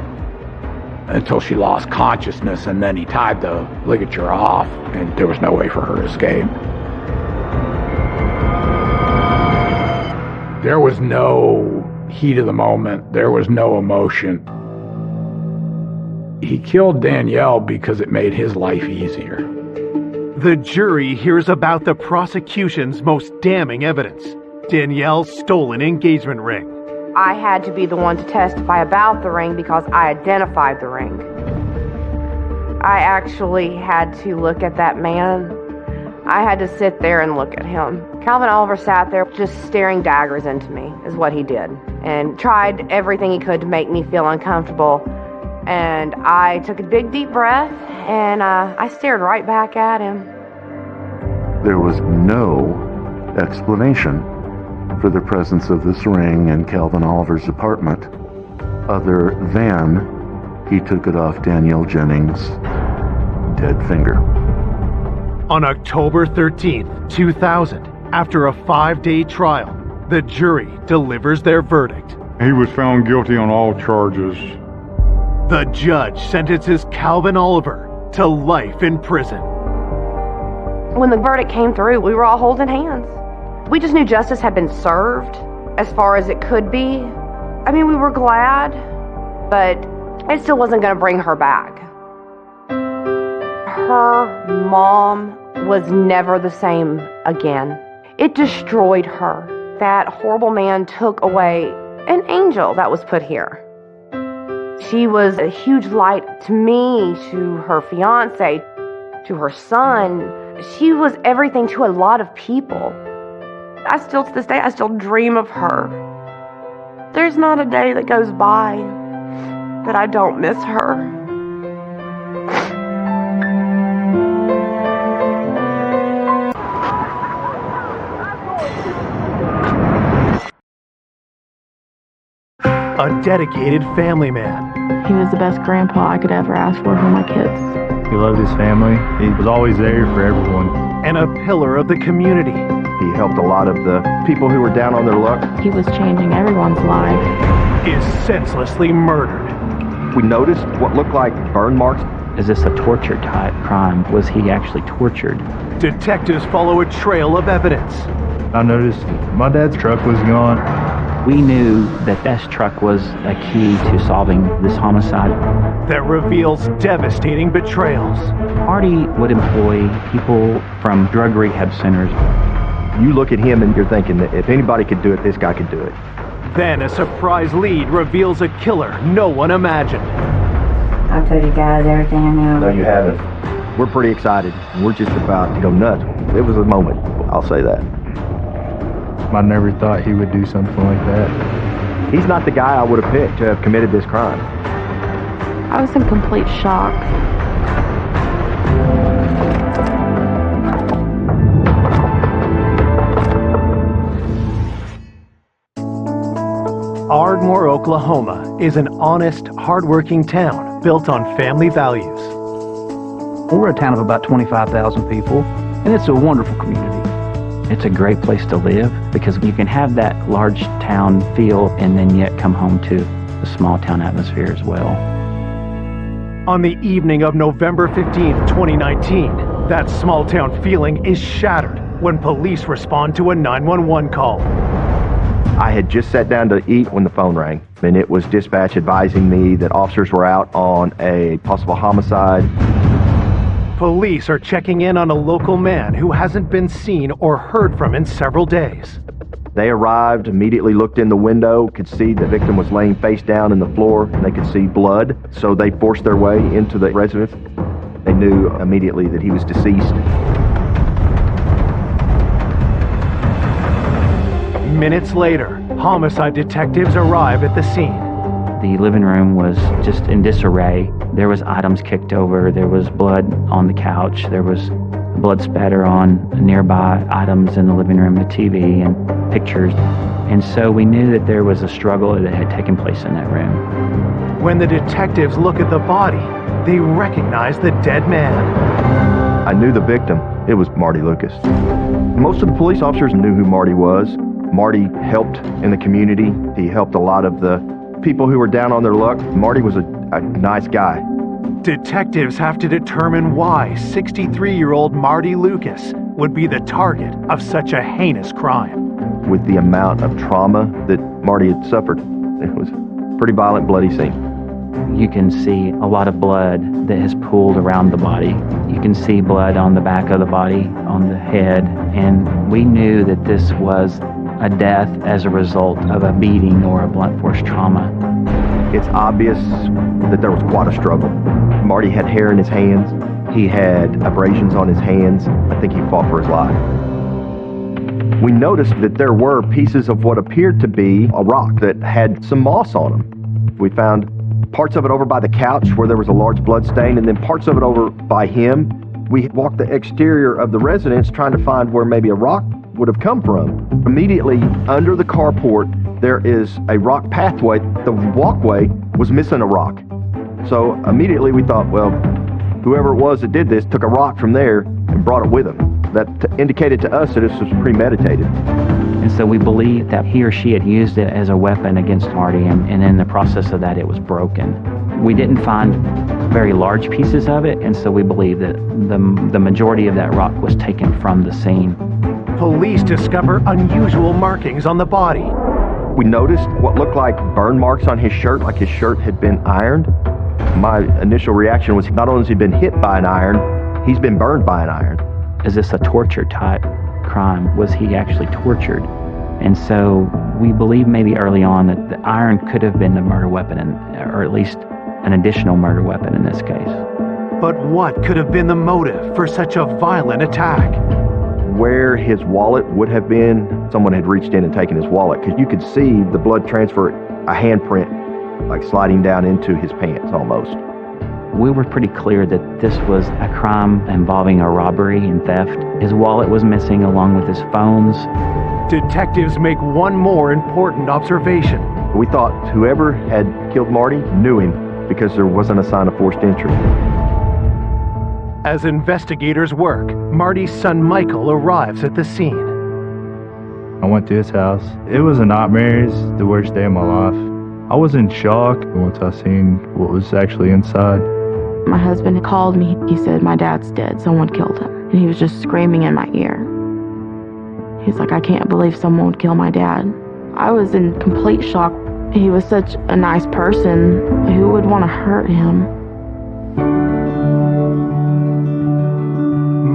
until she lost consciousness, and then he tied the ligature off, and there was no way for her to escape. There was no heat of the moment. There was no emotion. He killed Danielle because it made his life easier. The jury hears about the prosecution's most damning evidence, Danielle's stolen engagement ring. I had to be the one to testify about the ring because I identified the ring. I actually had to look at that man. I had to sit there and look at him. Calvin Oliver sat there just staring daggers into me, is what he did, and tried everything he could to make me feel uncomfortable. And I took a big, deep breath, and I stared right back at him. There was no explanation for the presence of this ring in Calvin Oliver's apartment, other than he took it off Danielle Jennings' dead finger. On October 13th, 2000, after a 5-day trial, the jury delivers their verdict. He was found guilty on all charges. The judge sentences Calvin Oliver to life in prison. When the verdict came through, we were all holding hands. We just knew justice had been served as far as it could be. I mean, we were glad, but it still wasn't going to bring her back. Her mom was never the same again. It destroyed her. That horrible man took away an angel that was put here. She was a huge light to me, to her fiance, to her son. She was everything to a lot of people. To this day, I still dream of her. There's not a day that goes by that I don't miss her. A dedicated family man. He was the best grandpa I could ever ask for my kids. He loved his family. He was always there for everyone. And a pillar of the community. He helped a lot of the people who were down on their luck. He was changing everyone's life. Is senselessly murdered. We noticed what looked like burn marks. Is this a torture type crime? Was he actually tortured? Detectives follow a trail of evidence. I noticed my dad's truck was gone. We knew that this truck was a key to solving this homicide. That reveals devastating betrayals. Artie would employ people from drug rehab centers. You look at him and you're thinking that if anybody could do it, this guy could do it. Then a surprise lead reveals a killer no one imagined. I've told you guys everything I know. No, you haven't. We're pretty excited. We're just about to go nuts. It was a moment, I'll say that. I never thought he would do something like that. He's not the guy I would have picked to have committed this crime. I was in complete shock. Ardmore, Oklahoma is an honest, hardworking town built on family values. We're a town of about 25,000 people, and it's a wonderful community. It's a great place to live because you can have that large town feel and then yet come home to the small town atmosphere as well. On the evening of November 15th, 2019, that small town feeling is shattered when police respond to a 911 call. I had just sat down to eat when the phone rang, and it was dispatch advising me that officers were out on a possible homicide. Police are checking in on a local man who hasn't been seen or heard from in several days. They arrived, immediately looked in the window, could see the victim was laying face down in the floor, and they could see blood. So they forced their way into the residence. They knew immediately that he was deceased. Minutes later, homicide detectives arrive at the scene. The living room was just in disarray. There was items kicked over. There was blood on the couch. There was blood spatter on nearby items in the living room, the TV and pictures. And so we knew that there was a struggle that had taken place in that room. When the detectives look at the body, they recognize the dead man. I knew the victim. It was Marty Lucas. Most of the police officers knew who Marty was. Marty helped in the community. He helped a lot of the people who were down on their luck. Marty was a nice guy. Detectives have to determine why 63-year-old Marty Lucas would be the target of such a heinous crime. With the amount of trauma that Marty had suffered, it was a pretty violent, bloody scene. You can see a lot of blood that has pooled around the body. You can see blood on the back of the body, on the head, and we knew that this was a death as a result of a beating or a blunt force trauma. It's obvious that there was quite a struggle. Marty had hair in his hands. He had abrasions on his hands. I think he fought for his life. We noticed that there were pieces of what appeared to be a rock that had some moss on them. We found parts of it over by the couch where there was a large blood stain, and then parts of it over by him. We walked the exterior of the residence trying to find where maybe a rock would have come from. Immediately under the carport, there is a rock pathway. The walkway was missing a rock. So immediately we thought, well, whoever it was that did this took a rock from there and brought it with him. That indicated to us that this was premeditated. And so we believe that he or she had used it as a weapon against Marty, and in the process of that, it was broken. We didn't find very large pieces of it, and so we believe that the majority of that rock was taken from the scene. Police discover unusual markings on the body. We noticed what looked like burn marks on his shirt, like his shirt had been ironed. My initial reaction was not only has he been hit by an iron, he's been burned by an iron. Is this a torture type crime? Was he actually tortured? And so we believe maybe early on that the iron could have been the murder weapon, or at least an additional murder weapon in this case. But what could have been the motive for such a violent attack? Where his wallet would have been, someone had reached in and taken his wallet, because you could see the blood transfer, a handprint, like sliding down into his pants almost. We were pretty clear that this was a crime involving a robbery and theft. His wallet was missing along with his phones. Detectives make one more important observation. We thought whoever had killed Marty knew him because there wasn't a sign of forced entry. As investigators work, Marty's son Michael arrives at the scene. I went to his house. It was a nightmare. It's the worst day of my life. I was in shock once I seen what was actually inside. My husband called me. He said, "My dad's dead. Someone killed him." And he was just screaming in my ear. He's like, "I can't believe someone would kill my dad." I was in complete shock. He was such a nice person. Who would want to hurt him?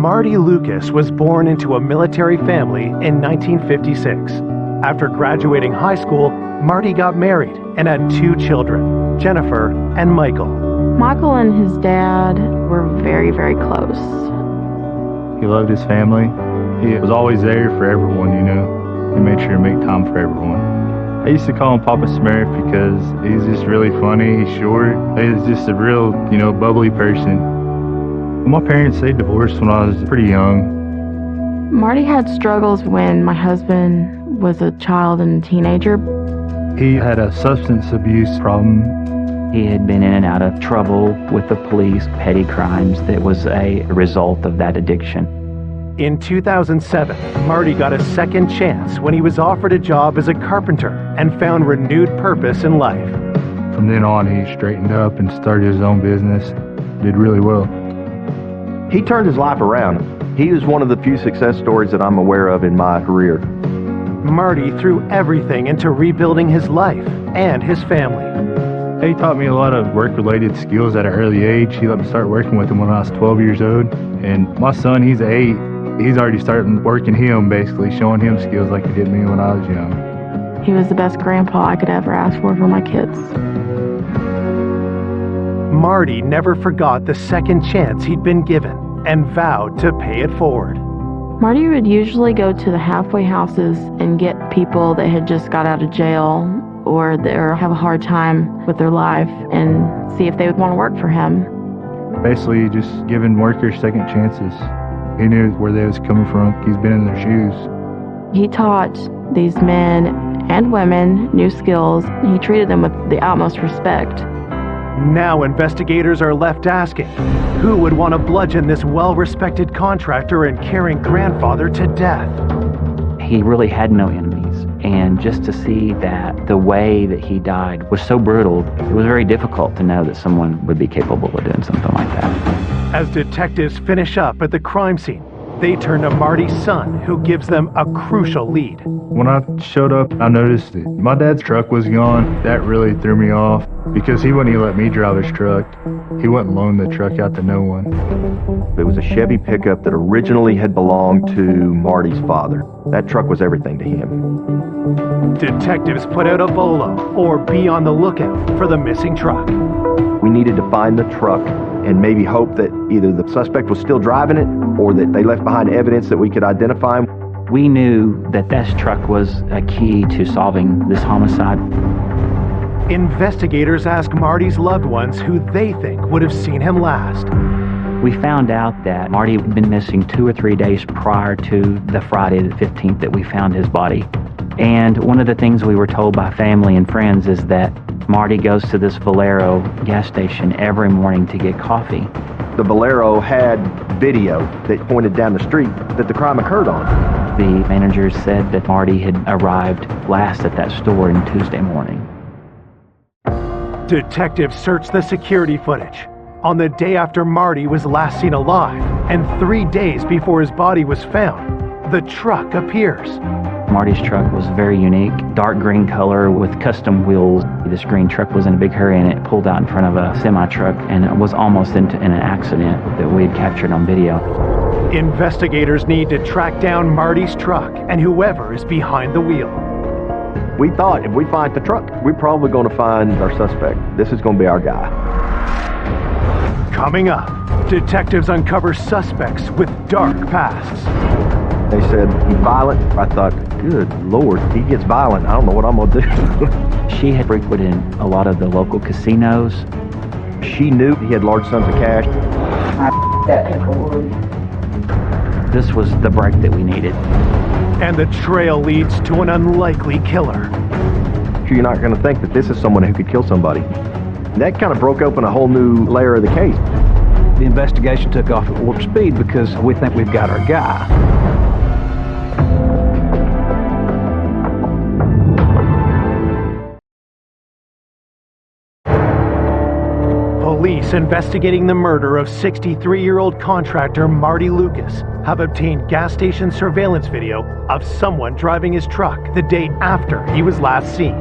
Marty Lucas was born into a military family in 1956. After graduating high school, Marty got married and had 2 children, Jennifer and Michael. Michael and his dad were very, very close. He loved his family. He was always there for everyone, you know. He made sure to make time for everyone. I used to call him Papa Smurf because he's just really funny, he's short. He's just a real, bubbly person. My parents, they divorced when I was pretty young. Marty had struggles when my husband was a child and a teenager. He had a substance abuse problem. He had been in and out of trouble with the police, petty crimes that was a result of that addiction. In 2007, Marty got a second chance when he was offered a job as a carpenter and found renewed purpose in life. From then on, he straightened up and started his own business. Did really well. He turned his life around. He is one of the few success stories that I'm aware of in my career. Marty threw everything into rebuilding his life and his family. He taught me a lot of work-related skills at an early age. He let me start working with him when I was 12 years old. And my son, he's 8. He's already starting working him, basically, showing him skills like he did me when I was young. He was the best grandpa I could ever ask for my kids. Marty never forgot the second chance he'd been given and vowed to pay it forward. Marty would usually go to the halfway houses and get people that had just got out of jail or that have a hard time with their life and see if they would want to work for him. Basically, just giving workers second chances. He knew where they was coming from. He's been in their shoes. He taught these men and women new skills. He treated them with the utmost respect. Now investigators are left asking, who would want to bludgeon this well-respected contractor and caring grandfather to death? He really had no enemies, and just to see that the way that he died was so brutal, it was very difficult to know that someone would be capable of doing something like that. As detectives finish up at the crime scene, they turn to Marty's son, who gives them a crucial lead. When I showed up, I noticed that my dad's truck was gone. That really threw me off because he wouldn't even let me drive his truck. He wouldn't loan the truck out to no one. It was a Chevy pickup that originally had belonged to Marty's father. That truck was everything to him. Detectives put out a bolo, or be on the lookout for the missing truck. We needed to find the truck and maybe hope that either the suspect was still driving it or that they left behind evidence that we could identify him. We knew that this truck was a key to solving this homicide. Investigators ask Marty's loved ones who they think would have seen him last. We found out that Marty had been missing 2 or 3 days prior to the Friday the 15th that we found his body. And one of the things we were told by family and friends is that Marty goes to this Valero gas station every morning to get coffee. The Valero had video that pointed down the street that the crime occurred on. The manager said that Marty had arrived last at that store on Tuesday morning. Detectives searched the security footage on the day after Marty was last seen alive, and 3 days before his body was found. The truck appears. Marty's truck was very unique, dark green color with custom wheels. This green truck was in a big hurry and it pulled out in front of a semi-truck and it was almost in an accident that we had captured on video. Investigators need to track down Marty's truck and whoever is behind the wheel. We thought if we find the truck, we're probably going to find our suspect. This is going to be our guy. Coming up, detectives uncover suspects with dark pasts. They said, he's violent. I thought, good Lord, he gets violent. I don't know what I'm going to do. She had frequented a lot of the local casinos. She knew he had large sums of cash. This was the break that we needed. And the trail leads to an unlikely killer. You're not going to think that this is someone who could kill somebody. That kind of broke open a whole new layer of the case. The investigation took off at warp speed because we think we've got our guy. Police investigating the murder of 63-year-old contractor Marty Lucas have obtained gas station surveillance video of someone driving his truck the day after he was last seen.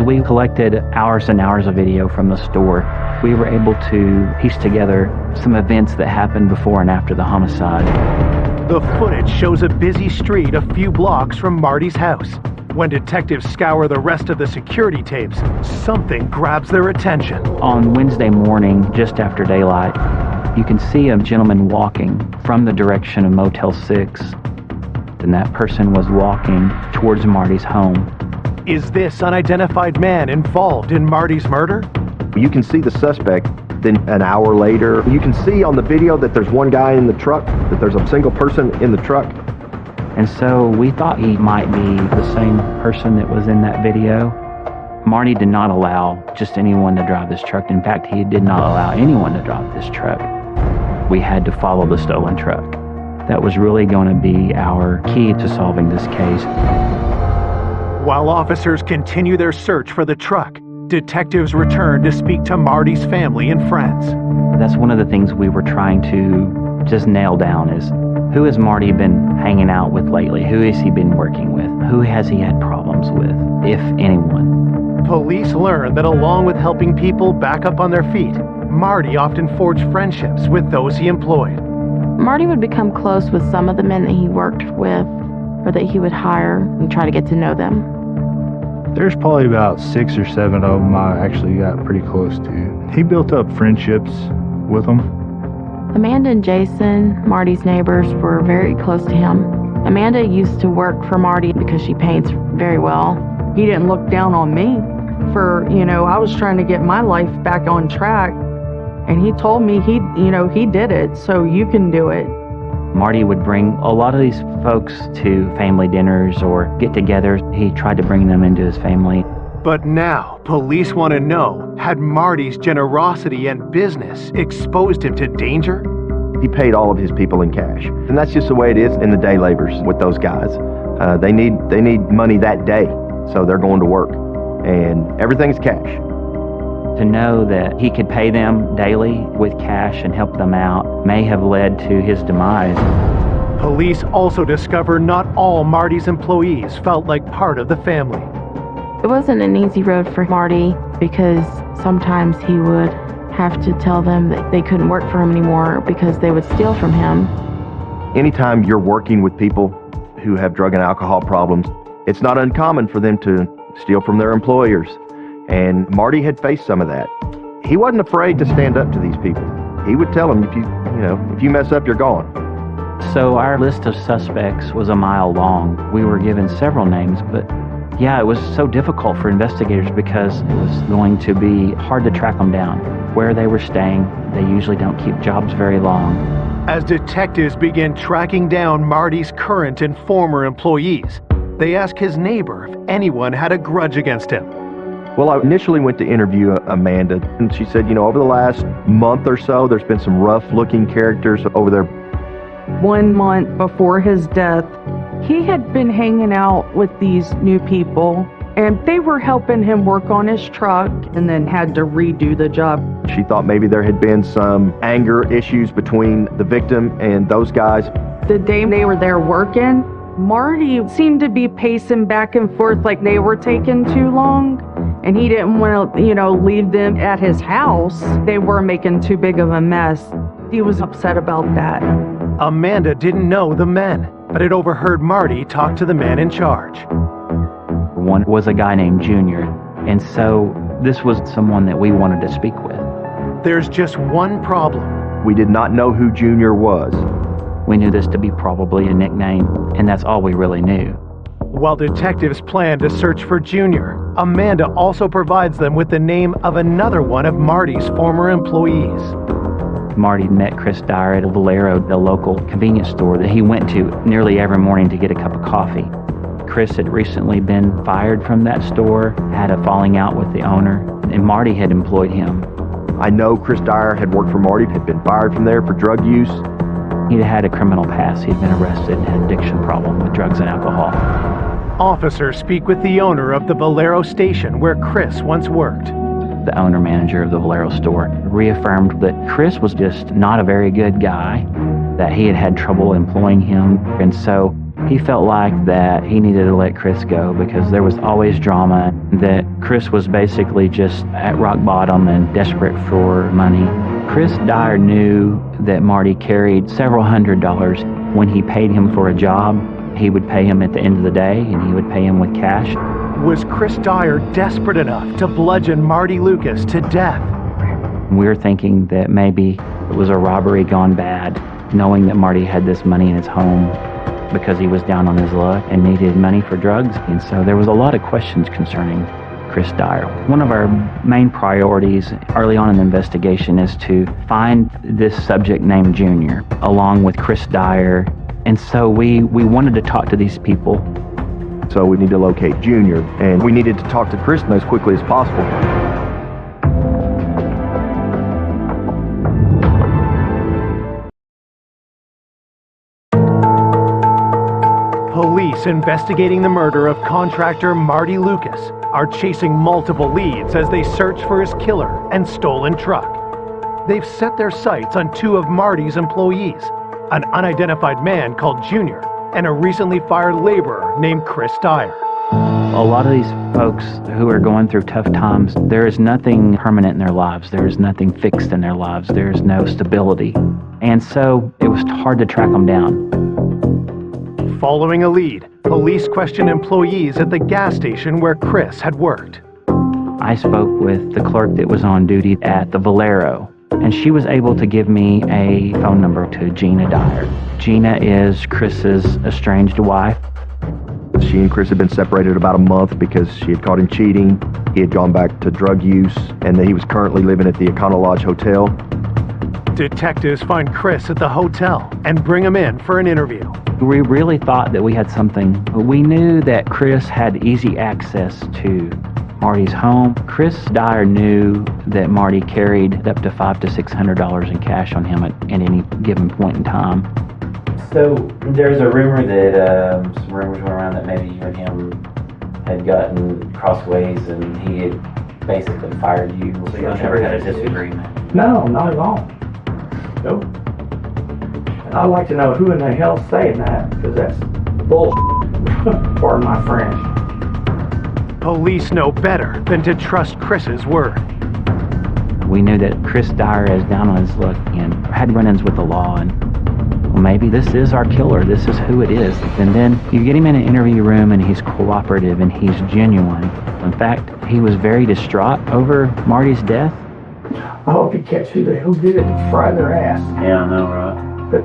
We collected hours and hours of video from the store. We were able to piece together some events that happened before and after the homicide. The footage shows a busy street a few blocks from Marty's house. When detectives scour the rest of the security tapes, something grabs their attention. On Wednesday morning, just after daylight, you can see a gentleman walking from the direction of Motel 6, and that person was walking towards Marty's home. Is this unidentified man involved in Marty's murder? You can see the suspect. Then an hour later, you can see on the video that there's one guy in the truck, that there's a single person in the truck. And so we thought he might be the same person that was in that video. Marty did not allow just anyone to drive this truck. In fact, he did not allow anyone to drive this truck. We had to follow the stolen truck. That was really going to be our key to solving this case. While officers continue their search for the truck, detectives return to speak to Marty's family and friends. That's one of the things we were trying to just nail down is, who has Marty been hanging out with lately? Who has he been working with? Who has he had problems with, if anyone? Police learn that along with helping people back up on their feet, Marty often forged friendships with those he employed. Marty would become close with some of the men that he worked with or that he would hire and try to get to know them. There's probably about 6 or 7 of them I actually got pretty close to. He built up friendships with them. Amanda and Jason, Marty's neighbors, were very close to him. Amanda used to work for Marty because she paints very well. He didn't look down on me for, I was trying to get my life back on track. And he told me he did it, so you can do it. Marty would bring a lot of these folks to family dinners or get-togethers. He tried to bring them into his family. But now, police want to know, had Marty's generosity and business exposed him to danger? He paid all of his people in cash. And that's just the way it is in the day laborers with those guys. They need money that day, so they're going to work. And everything's cash. To know that he could pay them daily with cash and help them out may have led to his demise. Police also discover not all Marty's employees felt like part of the family. It wasn't an easy road for Marty because sometimes he would have to tell them that they couldn't work for him anymore because they would steal from him. Anytime you're working with people who have drug and alcohol problems, it's not uncommon for them to steal from their employers. And Marty had faced some of that. He wasn't afraid to stand up to these people. He would tell them, if you mess up, you're gone. So our list of suspects was a mile long. We were given several names, but yeah, it was so difficult for investigators because it was going to be hard to track them down. Where they were staying, they usually don't keep jobs very long. As detectives begin tracking down Marty's current and former employees, they ask his neighbor if anyone had a grudge against him. Well, I initially went to interview Amanda, and she said, over the last month or so, there's been some rough-looking characters over there. 1 month before his death, he had been hanging out with these new people, and they were helping him work on his truck and then had to redo the job. She thought maybe there had been some anger issues between the victim and those guys. The day they were there working, Marty seemed to be pacing back and forth like they were taking too long. And he didn't want to, leave them at his house. They were making too big of a mess. He was upset about that. Amanda didn't know the men, but had overheard Marty talk to the man in charge. One was a guy named Junior, and so this was someone that we wanted to speak with. There's just one problem. We did not know who Junior was. We knew this to be probably a nickname, and that's all we really knew. While detectives plan to search for Junior, Amanda also provides them with the name of another one of Marty's former employees. Marty met Chris Dyer at a Valero, the local convenience store that he went to nearly every morning to get a cup of coffee. Chris had recently been fired from that store, had a falling out with the owner, and Marty had employed him. I know Chris Dyer had worked for Marty, had been fired from there for drug use. He'd had a criminal past. He'd been arrested and had an addiction problem with drugs and alcohol. Officers speak with the owner of the Valero station where Chris once worked. The owner-manager of the Valero store reaffirmed that Chris was just not a very good guy, that he had had trouble employing him, and so he felt like that he needed to let Chris go because there was always drama, that Chris was basically just at rock bottom and desperate for money. Chris Dyer knew that Marty carried several $100s. When he paid him for a job, he would pay him at the end of the day, and he would pay him with cash. Was Chris Dyer desperate enough to bludgeon Marty Lucas to death? We were thinking that maybe it was a robbery gone bad, knowing that Marty had this money in his home because he was down on his luck and needed money for drugs. And so there was a lot of questions concerning Chris Dyer. One of our main priorities early on in the investigation is to find this subject named Junior, along with Chris Dyer. And so we wanted to talk to these people. So we need to locate Junior, and we needed to talk to Kristen as quickly as possible. Police investigating the murder of contractor Marty Lucas are chasing multiple leads as they search for his killer and stolen truck. They've set their sights on two of Marty's employees, an unidentified man called Junior and a recently fired laborer named Chris Dyer. A lot of these folks who are going through tough times, there is nothing permanent in their lives. There is nothing fixed in their lives. There is no stability. And so it was hard to track them down. Following a lead, police questioned employees at the gas station where Chris had worked. I spoke with the clerk that was on duty at the Valero, and she was able to give me a phone number to Gina Dyer. Gina is Chris's estranged wife. She and Chris had been separated about a month because she had caught him cheating. He had gone back to drug use, and he was currently living at the Econo Lodge Hotel. Detectives find Chris at the hotel and bring him in for an interview. We really thought that we had something. We knew that Chris had easy access to Marty's home. Chris Dyer knew that Marty carried up to $500 to $600 in cash on him at any given point in time. So there's a rumor that some rumors went around that maybe you and him had gotten crossways and he had basically fired you. So y'all never had a disagreement? No, not at all. Nope. And I'd like to know who in the hell's saying that, because that's bullshit. Pardon my French. Police know better than to trust Chris's word. We knew that Chris Dyer is down on his luck and had run-ins with the law, and well, maybe this is our killer, this is who it is. And then you get him in an interview room and he's cooperative and he's genuine. In fact, he was very distraught over Marty's death. I hope you catch who the hell did it and fry their ass. Yeah, I know, right? But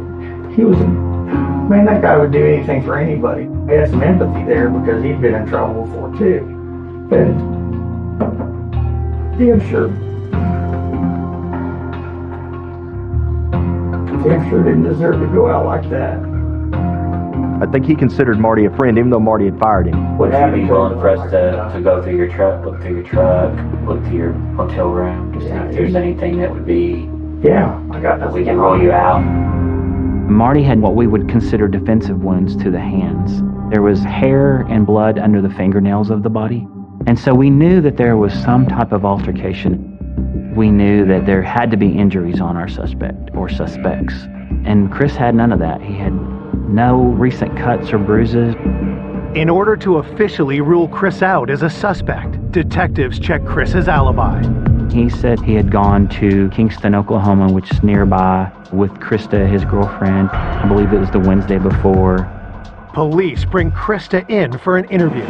he was man, that guy would do anything for anybody. I had some empathy there because he'd been in trouble before too. And damn sure didn't deserve to go out like that. I think he considered Marty a friend, even though Marty had fired him. Would you be willing for us to go through your truck, look through your hotel room, to see if there's anything that would be... Yeah, I got that we can roll you out? Marty had what we would consider defensive wounds to the hands. There was hair and blood under the fingernails of the body. And so we knew that there was some type of altercation. We knew that there had to be injuries on our suspect or suspects. And Chris had none of that. He had no recent cuts or bruises. In order to officially rule Chris out as a suspect, detectives checked Chris's alibi. He said he had gone to Kingston, Oklahoma, which is nearby, with Krista, his girlfriend. I believe it was the Wednesday before. Police bring Krista in for an interview.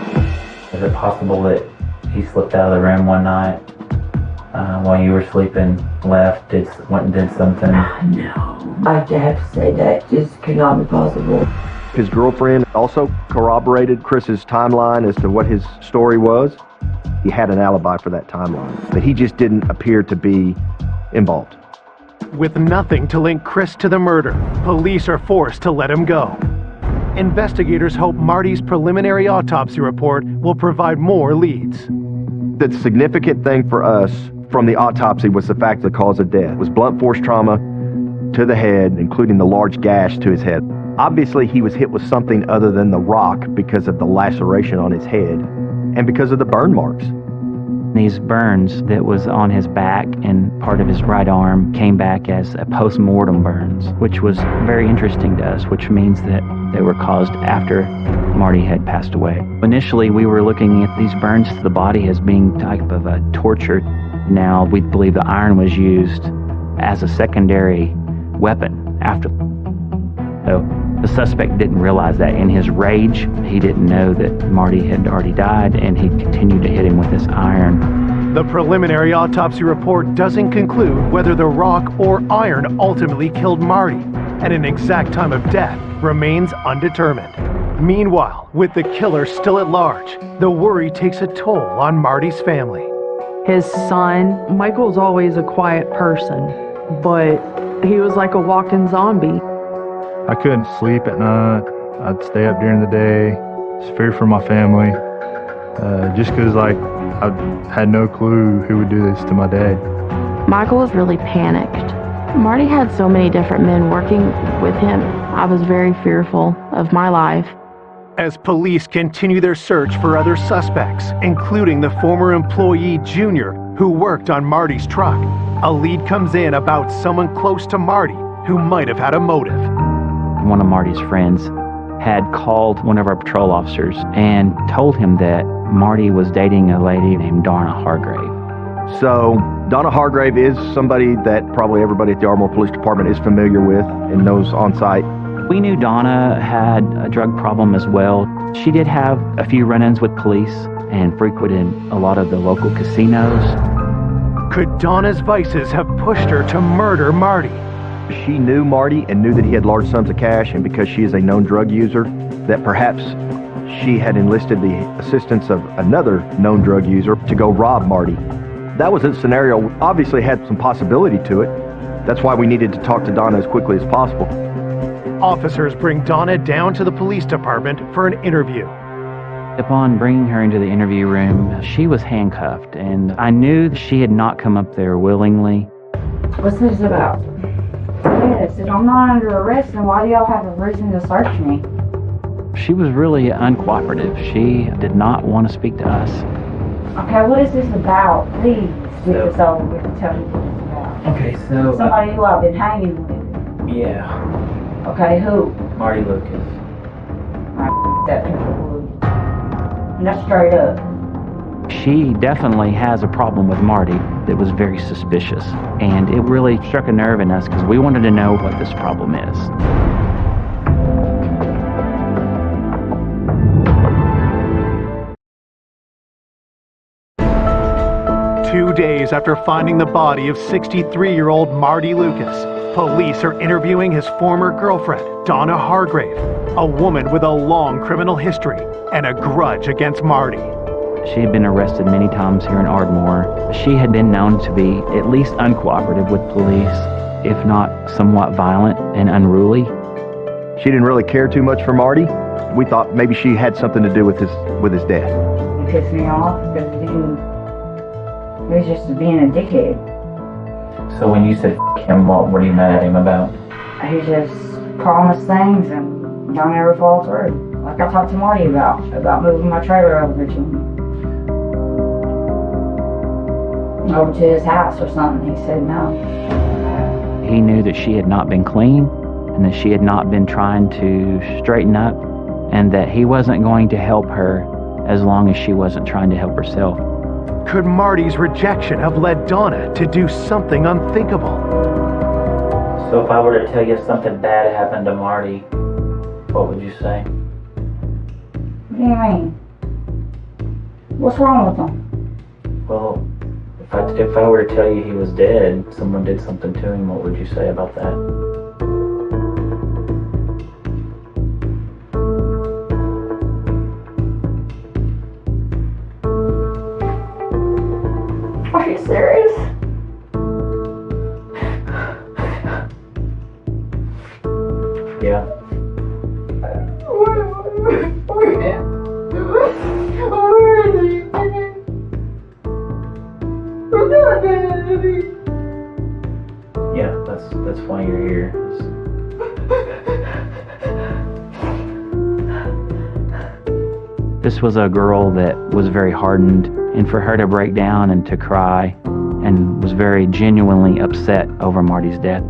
Is it possible that he slipped out of the room one night while you were sleeping, left, went and did something? No, I'd have to say that just could not be possible. His girlfriend also corroborated Chris's timeline as to what his story was. He had an alibi for that timeline, but he just didn't appear to be involved. With nothing to link Chris to the murder, police are forced to let him go. Investigators hope Marty's preliminary autopsy report will provide more leads. The significant thing for us from the autopsy was the fact the cause of death was blunt force trauma to the head, including the large gash to his head. Obviously, he was hit with something other than the rock because of the laceration on his head and because of the burn marks. These burns that was on his back and part of his right arm came back as a post-mortem burns, which was very interesting to us, which means that they were caused after Marty had passed away. Initially, we were looking at these burns to the body as being type of a torture. Now, we believe the iron was used as a secondary weapon after. So the suspect didn't realize that. In his rage, he didn't know that Marty had already died, and he continued to hit him with this iron. The preliminary autopsy report doesn't conclude whether the rock or iron ultimately killed Marty, and an exact time of death remains undetermined. Meanwhile, with the killer still at large, the worry takes a toll on Marty's family. His son, Michael's always a quiet person, but he was like a walking zombie. I couldn't sleep at night. I'd stay up during the day. It's fear for my family. Just because, I had no clue who would do this to my dad. Michael was really panicked. Marty had so many different men working with him. I was very fearful of my life. As police continue their search for other suspects, including the former employee Junior who worked on Marty's truck, a lead comes in about someone close to Marty who might have had a motive. One of Marty's friends had called one of our patrol officers and told him that Marty was dating a lady named Darna Hargrave. So Donna Hargrave is somebody that probably everybody at the Ardmore Police Department is familiar with and knows on site. We knew Donna had a drug problem as well. She did have a few run-ins with police and frequented a lot of the local casinos. Could Donna's vices have pushed her to murder Marty? She knew Marty and knew that he had large sums of cash, and because she is a known drug user, that perhaps she had enlisted the assistance of another known drug user to go rob Marty. That was a scenario, obviously had some possibility to it. That's why we needed to talk to Donna as quickly as possible. Officers bring Donna down to the police department for an interview. Upon bringing her into the interview room, she was handcuffed, and I knew she had not come up there willingly. What's this about? Yes, if I'm not under arrest, then why do y'all have a reason to search me? She was really uncooperative. She did not want to speak to us. Okay, what is this about? Please get this over with and tell me what it's about. Okay, so... Somebody who I've been hanging with. Yeah. Okay, who? Marty Lucas. That people. And that's straight up. She definitely has a problem with Marty that was very suspicious, and it really struck a nerve in us because we wanted to know what this problem is. Two days after finding the body of 63-year-old Marty Lucas, police are interviewing his former girlfriend, Donna Hargrave, a woman with a long criminal history and a grudge against Marty. She had been arrested many times here in Ardmore. She had been known to be at least uncooperative with police, if not somewhat violent and unruly. She didn't really care too much for Marty. We thought maybe she had something to do with his death. It pissed me off because he was just being a dickhead. So when you said F him, what were you mad at him about? He just promised things and don't ever fall through. Like I talked to Marty about moving my trailer over to him. Over to his house or something. He said no. He knew that she had not been clean and that she had not been trying to straighten up and that he wasn't going to help her as long as she wasn't trying to help herself. Could Marty's rejection have led Donna to do something unthinkable? So if I were to tell you something bad happened to Marty, what would you say? What do you mean? What's wrong with him? Well, if I were to tell you he was dead, someone did something to him, what would you say about that? Are you serious? Yeah. Yeah, that's why you're here. This was a girl that was very hardened, and for her to break down and to cry and was very genuinely upset over Marty's death.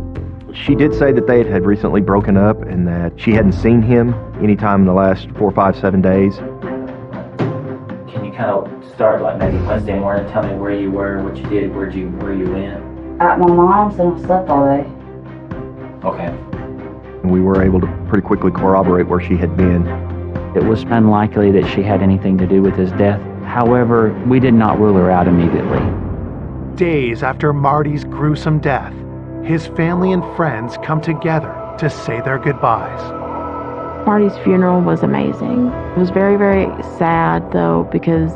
She did say that they had recently broken up and that she hadn't seen him anytime in the last 4, 5, 7 days. Can you kind of start like maybe Wednesday morning and tell me where you were, what you did, where you went? At my mom's and I slept all day. Okay. And we were able to pretty quickly corroborate where she had been. It was unlikely that she had anything to do with his death. However, we did not rule her out immediately. Days after Marty's gruesome death, his family and friends come together to say their goodbyes. Marty's funeral was amazing. It was very, very sad, though, because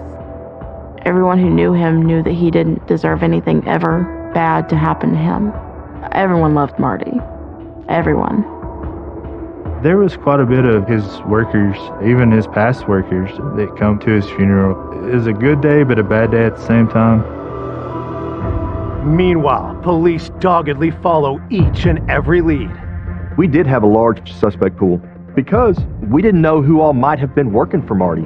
everyone who knew him knew that he didn't deserve anything ever bad to happen to him. Everyone loved Marty. Everyone. There was quite a bit of his workers, even his past workers, that come to his funeral. It was a good day, but a bad day at the same time. Meanwhile, police doggedly follow each and every lead. We did have a large suspect pool because we didn't know who all might have been working for Marty.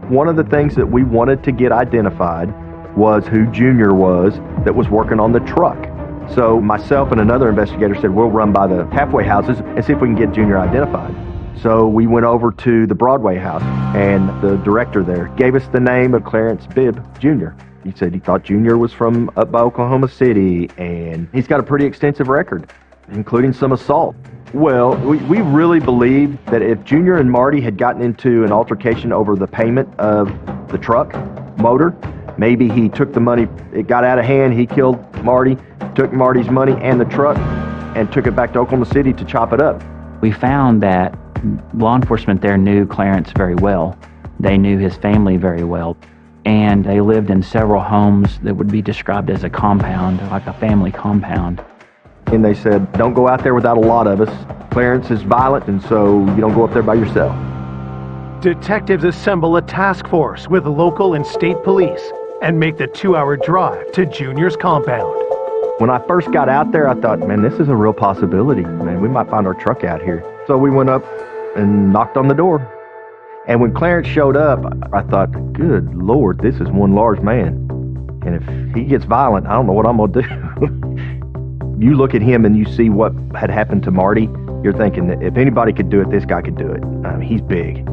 One of the things that we wanted to get identified was who Junior was that was working on the truck. So myself and another investigator said, we'll run by the halfway houses and see if we can get Junior identified. So we went over to the Broadway house, and the director there gave us the name of Clarence Bibb Jr. He said he thought Junior was from up by Oklahoma City, and he's got a pretty extensive record, including some assault. Well, we really believe that if Junior and Marty had gotten into an altercation over the payment of the truck motor, maybe he took the money, it got out of hand, he killed Marty, took Marty's money and the truck, and took it back to Oklahoma City to chop it up. We found that law enforcement there knew Clarence very well. They knew his family very well. And they lived in several homes that would be described as a compound, like a family compound. And they said, don't go out there without a lot of us. Clarence is violent, and so you don't go up there by yourself. Detectives assemble a task force with local and state police and make the 2-hour drive to Junior's compound. When I first got out there, I thought, man, this is a real possibility. Man, we might find our truck out here. So we went up and knocked on the door. And when Clarence showed up, I thought, good Lord, this is one large man. And if he gets violent, I don't know what I'm going to do. You look at him and you see what had happened to Marty, you're thinking that if anybody could do it, this guy could do it. He's big.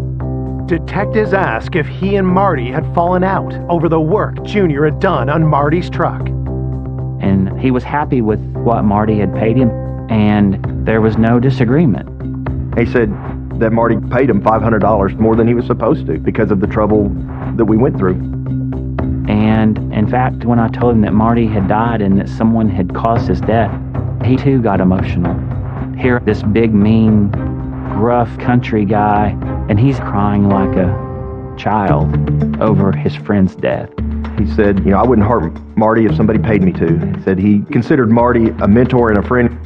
Detectives ask if he and Marty had fallen out over the work Junior had done on Marty's truck. And he was happy with what Marty had paid him, and there was no disagreement. He said that Marty paid him $500 more than he was supposed to because of the trouble that we went through. And in fact, when I told him that Marty had died and that someone had caused his death, he too got emotional. Here, this big, mean, gruff country guy, and he's crying like a child over his friend's death. He said, I wouldn't hurt Marty if somebody paid me to. He said he considered Marty a mentor and a friend.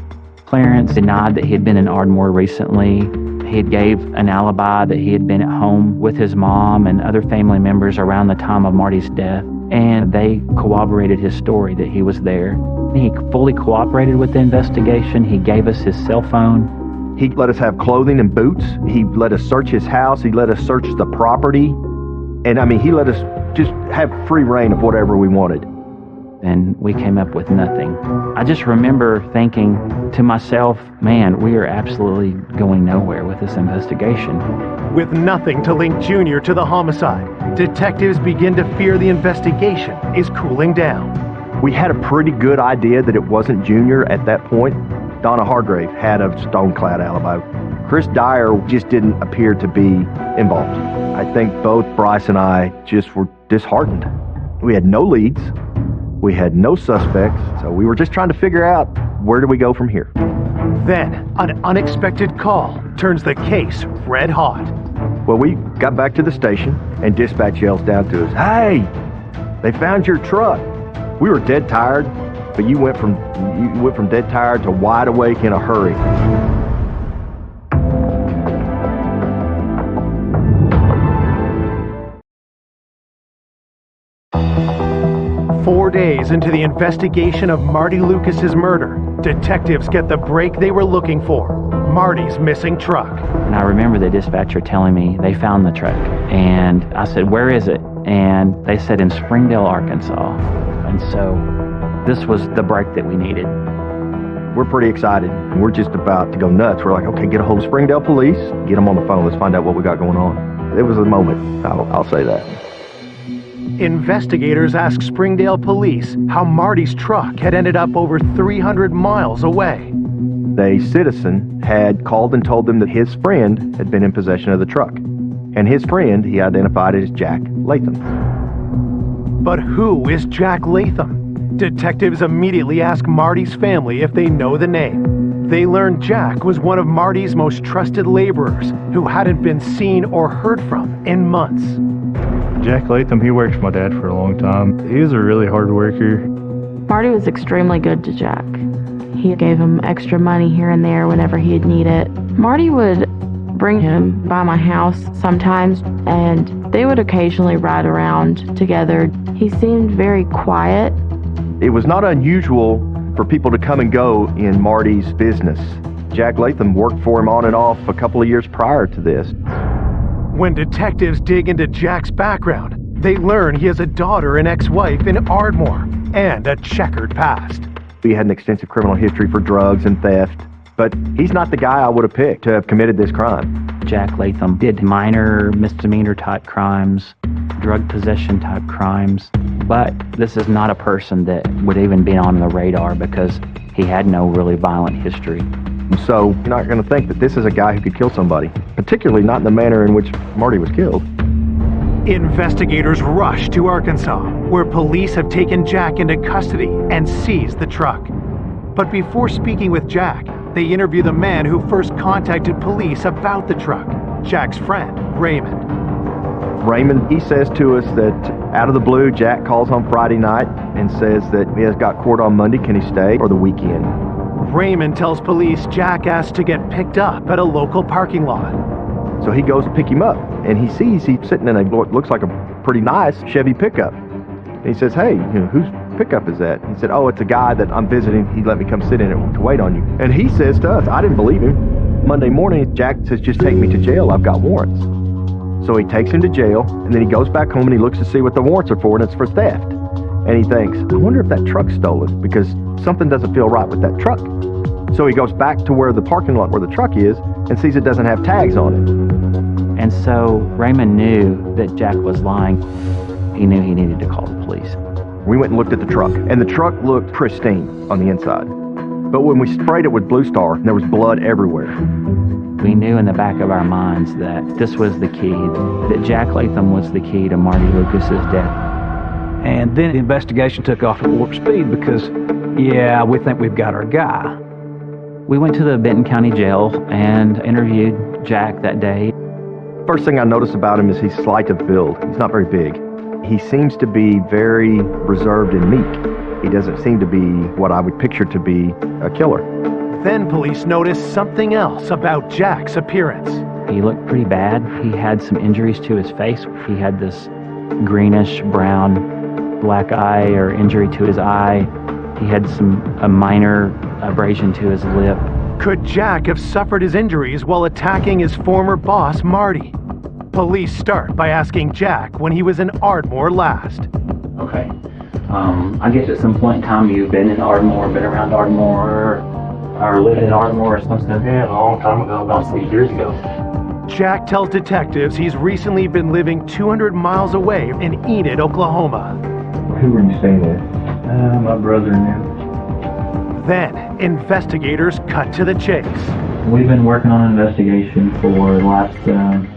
Clarence denied that he had been in Ardmore recently. He gave an alibi that he had been at home with his mom and other family members around the time of Marty's death, and they corroborated his story that he was there. He fully cooperated with the investigation. He gave us his cell phone. He let us have clothing and boots. He let us search his house. He let us search the property. And he let us just have free reign of whatever we wanted. And we came up with nothing. I just remember thinking to myself, man, we are absolutely going nowhere with this investigation. With nothing to link Junior to the homicide, detectives begin to fear the investigation is cooling down. We had a pretty good idea that it wasn't Junior at that point. Donna Hargrave had a stone-clad alibi. Chris Dyer just didn't appear to be involved. I think both Bryce and I just were disheartened. We had no leads. We had no suspects, so we were just trying to figure out where do we go from here. Then, an unexpected call turns the case red hot. Well, we got back to the station, and dispatch yells down to us, "Hey, they found your truck." We were dead tired, but you went from dead tired to wide awake in a hurry. 4 days into the investigation of Marty Lucas's murder, detectives get the break they were looking for: Marty's missing truck. And I remember the dispatcher telling me they found the truck. And I said, where is it? And they said in Springdale, Arkansas. And so this was the break that we needed. We're pretty excited. We're just about to go nuts. We're like, okay, get a hold of Springdale police, get them on the phone, let's find out what we got going on. It was a moment, I'll say that. Investigators asked Springdale police how Marty's truck had ended up over 300 miles away. A citizen had called and told them that his friend had been in possession of the truck. And his friend, he identified as Jack Latham. But who is Jack Latham? Detectives immediately ask Marty's family if they know the name. They learned Jack was one of Marty's most trusted laborers who hadn't been seen or heard from in months. Jack Latham, he worked for my dad for a long time. He was a really hard worker. Marty was extremely good to Jack. He gave him extra money here and there whenever he'd need it. Marty would bring him by my house sometimes, and they would occasionally ride around together. He seemed very quiet. It was not unusual for people to come and go in Marty's business. Jack Latham worked for him on and off a couple of years prior to this. When detectives dig into Jack's background, they learn he has a daughter and ex-wife in Ardmore and a checkered past. He had an extensive criminal history for drugs and theft, but he's not the guy I would have picked to have committed this crime. Jack Latham did minor misdemeanor type crimes, drug possession type crimes. But this is not a person that would even be on the radar because he had no really violent history. So you're not going to think that this is a guy who could kill somebody, particularly not in the manner in which Marty was killed. Investigators rush to Arkansas, where police have taken Jack into custody and seized the truck. But before speaking with Jack, they interview the man who first contacted police about the truck, Jack's friend, Raymond. Raymond, he says to us that out of the blue, Jack calls on Friday night and says that he has got court on Monday, can he stay, or the weekend. Raymond tells police Jack asked to get picked up at a local parking lot. So he goes to pick him up, and he sees he's sitting in what looks like a pretty nice Chevy pickup. And he says, hey, whose pickup is that? He said, oh, it's a guy that I'm visiting. He let me come sit in it to wait on you. And he says to us, I didn't believe him. Monday morning, Jack says, just take me to jail. I've got warrants. So he takes him to jail, and then he goes back home and he looks to see what the warrants are for, and it's for theft. And he thinks, I wonder if that truck's stolen, because something doesn't feel right with that truck. So he goes back to where the parking lot where the truck is and sees it doesn't have tags on it. And so Raymond knew that Jack was lying. He knew he needed to call the police. We went and looked at the truck, and the truck looked pristine on the inside. But when we sprayed it with Blue Star, there was blood everywhere. We knew in the back of our minds that this was the key, that Jack Latham was the key to Marty Lucas's death. And then the investigation took off at warp speed because, yeah, we think we've got our guy. We went to the Benton County Jail and interviewed Jack that day. First thing I noticed about him is he's slight of build. He's not very big. He seems to be very reserved and meek. He doesn't seem to be what I would picture to be a killer. Then police noticed something else about Jack's appearance. He looked pretty bad. He had some injuries to his face. He had this greenish brown black eye or injury to his eye. He had a minor abrasion to his lip. Could Jack have suffered his injuries while attacking his former boss, Marty? Police start by asking Jack when he was in Ardmore last. Okay. I guess at some point in time you've been in Ardmore, been around Ardmore, or lived in Ardmore or something? Yeah, a long time ago, about 6 years ago. Jack tells detectives he's recently been living 200 miles away in Enid, Oklahoma. Who were you staying with? My brother and them. Then, investigators cut to the chase. We've been working on an investigation for the last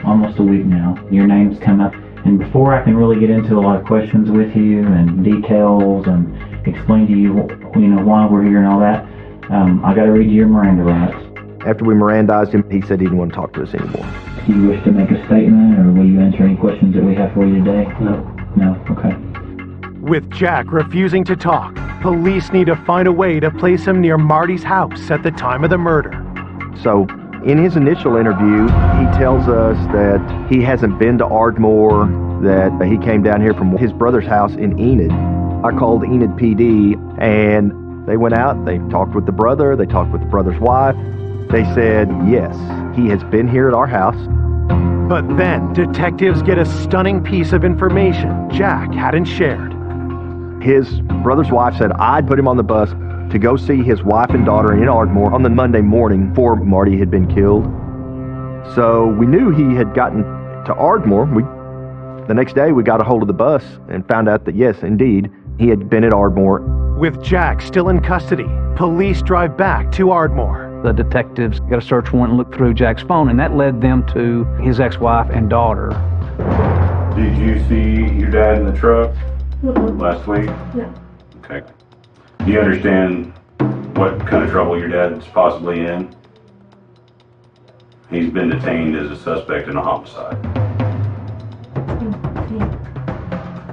almost a week now. Your name's come up, and before I can really get into a lot of questions with you and details and explain to you, why we're here and all that, I got to read you your Miranda rights. After we Mirandized him, he said he didn't want to talk to us anymore. Do you wish to make a statement, or will you answer any questions that we have for you today? No. No? Okay. With Jack refusing to talk, police need to find a way to place him near Marty's house at the time of the murder. So, in his initial interview, he tells us that he hasn't been to Ardmore, that he came down here from his brother's house in Enid. I called Enid PD, and they went out, they talked with the brother, they talked with the brother's wife. They said, yes, he has been here at our house. But then, detectives get a stunning piece of information Jack hadn't shared. His brother's wife said I'd put him on the bus to go see his wife and daughter in Ardmore on the Monday morning before Marty had been killed. So we knew he had gotten to Ardmore. The next day we got a hold of the bus and found out that yes, indeed, he had been at Ardmore. With Jack still in custody, police drive back to Ardmore. The detectives got a search warrant and looked through Jack's phone, and that led them to his ex-wife and daughter. Did you see your dad in the truck last week? Yeah. Okay. Do you understand what kind of trouble your dad's possibly in? He's been detained as a suspect in a homicide.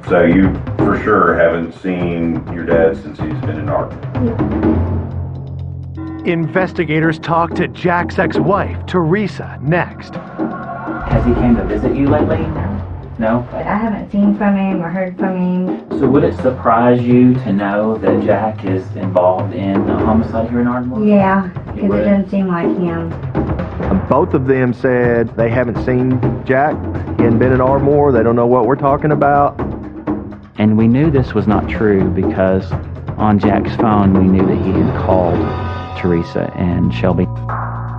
So you for sure haven't seen your dad since he's been in Ardmore? Investigators talk to Jack's ex-wife, Teresa, next. Has he came to visit you lately? No? But I haven't seen from him or heard from him. So would it surprise you to know that Jack is involved in a homicide here in Ardmore? Yeah, because it doesn't seem like him. Both of them said they haven't seen Jack. He hadn't been in Ardmore. They don't know what we're talking about. And we knew this was not true because on Jack's phone we knew that he had called Teresa and Shelby.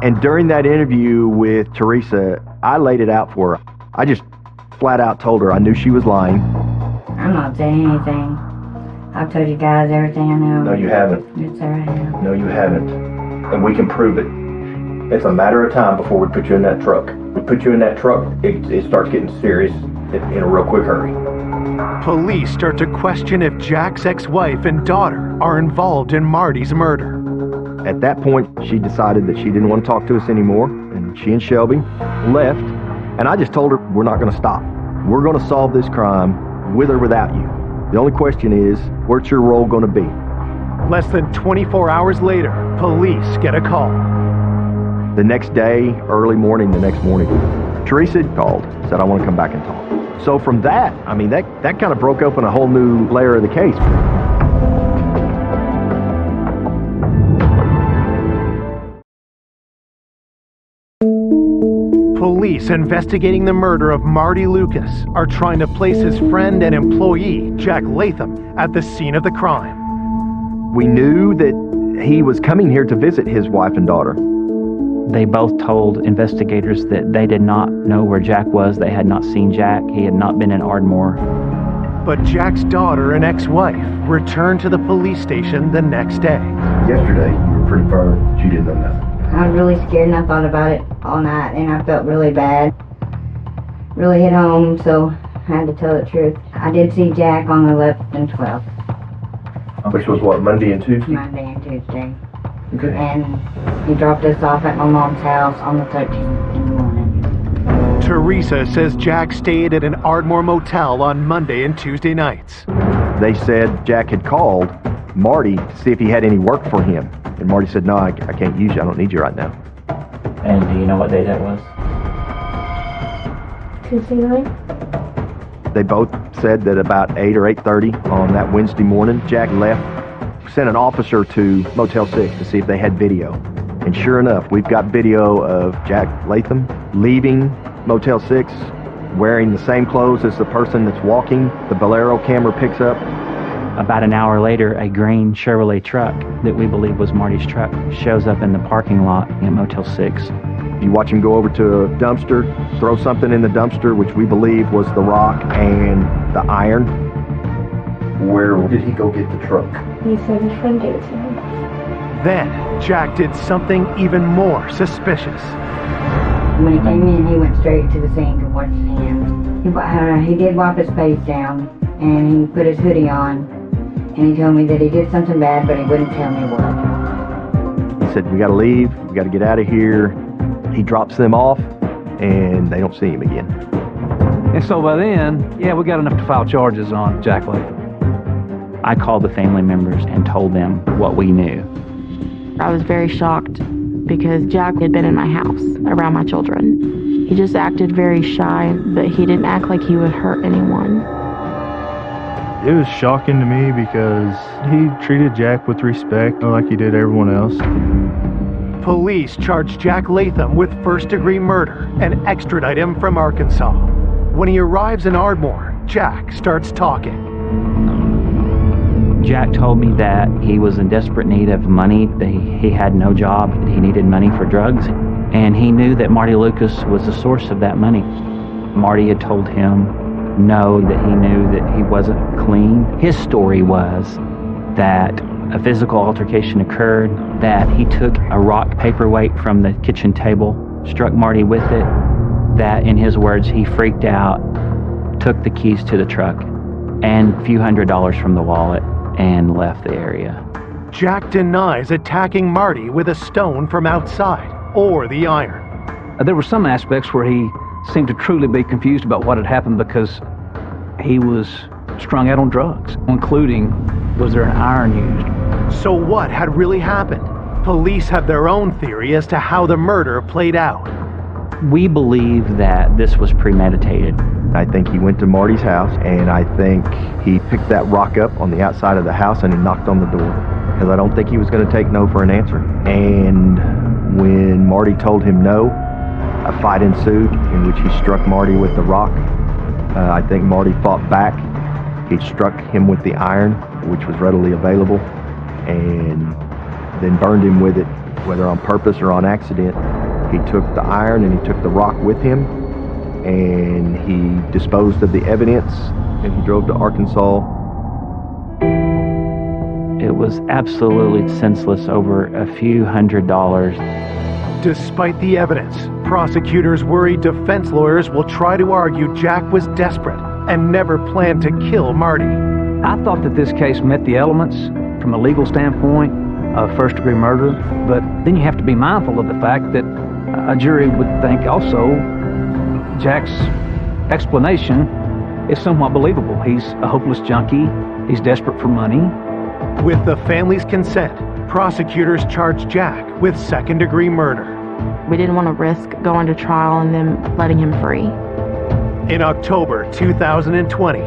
And during that interview with Teresa, I laid it out for her. I just flat out told her I knew she was lying. I I'm not saying anything. I've told you guys everything I know. No, you haven't. Yes, sir, I have. No, you haven't. And we can prove it. It's a matter of time before we put you in that truck. We put you in that truck, it starts getting serious in a real quick hurry. Police start to question if Jack's ex-wife and daughter are involved in Marty's murder. At that point, she decided that she didn't want to talk to us anymore, and she and Shelby left. And I just told her, we're not going to stop. We're going to solve this crime with or without you. The only question is, what's your role going to be? Less than 24 hours later, police get a call. The next day, early morning, Teresa called, said, I want to come back and talk. So from that, I mean, that kind of broke open a whole new layer of the case. Police investigating the murder of Marty Lucas are trying to place his friend and employee, Jack Latham, at the scene of the crime. We knew that he was coming here to visit his wife and daughter. They both told investigators that they did not know where Jack was. They had not seen Jack. He had not been in Ardmore. But Jack's daughter and ex-wife returned to the police station the next day. Yesterday, you were pretty firm. She didn't know nothing. I was really scared and I thought about it all night and I felt really bad. Really hit home, so I had to tell the truth. I did see Jack on the 11th and 12th. Which was what, Monday and Tuesday? Monday and Tuesday. Okay. And he dropped us off at my mom's house on the 13th in the morning. Teresa says Jack stayed at an Ardmore motel on Monday and Tuesday nights. They said Jack had called Marty to see if he had any work for him. And Marty said, no, I can't use you. I don't need you right now. And do you know what day that was? Tuesday night? They both said that about 8 or 8:30 on that Wednesday morning, Jack left, sent an officer to Motel 6 to see if they had video. And sure enough, we've got video of Jack Latham leaving Motel 6, wearing the same clothes as the person that's walking. The Bolero camera picks up. About an hour later, a green Chevrolet truck that we believe was Marty's truck shows up in the parking lot in Motel 6. You watch him go over to a dumpster, throw something in the dumpster, which we believe was the rock and the iron. Where did he go get the truck? He said his friend gave it to him. Then, Jack did something even more suspicious. When he came in, he went straight to the sink and washed his hands. He did wipe his face down, and he put his hoodie on, and he told me that he did something bad, but he wouldn't tell me what. He said, we gotta leave, we gotta get out of here. He drops them off, and they don't see him again. And so by then, we got enough to file charges on Jack Latham. I called the family members and told them what we knew. I was very shocked because Jack had been in my house around my children. He just acted very shy, but he didn't act like he would hurt anyone. It was shocking to me because he treated Jack with respect like he did everyone else. Police charge Jack Latham with first-degree murder and extradite him from Arkansas. When he arrives in Ardmore, Jack starts talking. Jack told me that he was in desperate need of money. He had no job. He needed money for drugs. And he knew that Marty Lucas was the source of that money. Marty had told him no, that he knew that he wasn't clean. His story was that a physical altercation occurred, that he took a rock paperweight from the kitchen table, struck Marty with it, that in his words, he freaked out, took the keys to the truck, and a few $100s from the wallet, and left the area. Jack denies attacking Marty with a stone from outside or the iron. There were some aspects where he seemed to truly be confused about what had happened because he was strung out on drugs, including, was there an iron used? So what had really happened? Police have their own theory as to how the murder played out. We believe that this was premeditated. I think he went to Marty's house, and I think he picked that rock up on the outside of the house and he knocked on the door. Because I don't think he was going to take no for an answer. And when Marty told him no, a fight ensued in which he struck Marty with the rock. I think Marty fought back. He struck him with the iron, which was readily available, and then burned him with it, whether on purpose or on accident. He took the iron and he took the rock with him, and he disposed of the evidence and he drove to Arkansas. It was absolutely senseless over a few $100s. Despite the evidence, prosecutors worry defense lawyers will try to argue Jack was desperate and never planned to kill Marty. I thought that this case met the elements from a legal standpoint of first-degree murder, but then you have to be mindful of the fact that a jury would think also Jack's explanation is somewhat believable. He's a hopeless junkie. He's desperate for money. With the family's consent, prosecutors charged Jack with second-degree murder. We didn't want to risk going to trial and then letting him free. In October 2020,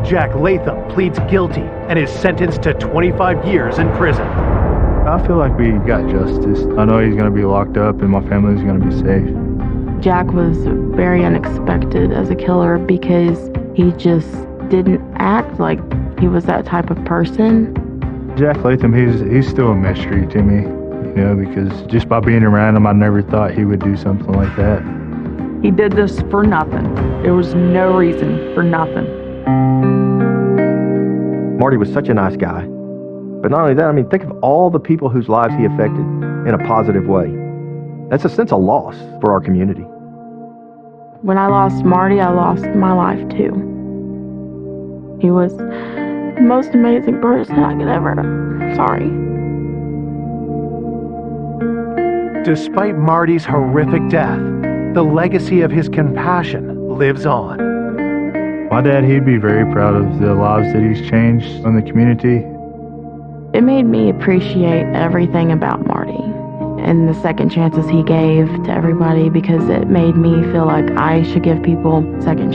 Jack Latham pleads guilty and is sentenced to 25 years in prison. I feel like we got justice. I know he's going to be locked up and my family's going to be safe. Jack was very unexpected as a killer because he just didn't act like he was that type of person. Jack Latham, he's still a mystery to me, because just by being around him, I never thought he would do something like that. He did this for nothing. There was no reason for nothing. Marty was such a nice guy. But not only that, think of all the people whose lives he affected in a positive way. That's a sense of loss for our community. When I lost Marty, I lost my life too. He was the most amazing person I could ever. Sorry. Despite Marty's horrific death, the legacy of his compassion lives on. My dad, he'd be very proud of the lives that he's changed in the community. It made me appreciate everything about Marty and the second chances he gave to everybody, because it made me feel like I should give people second chances.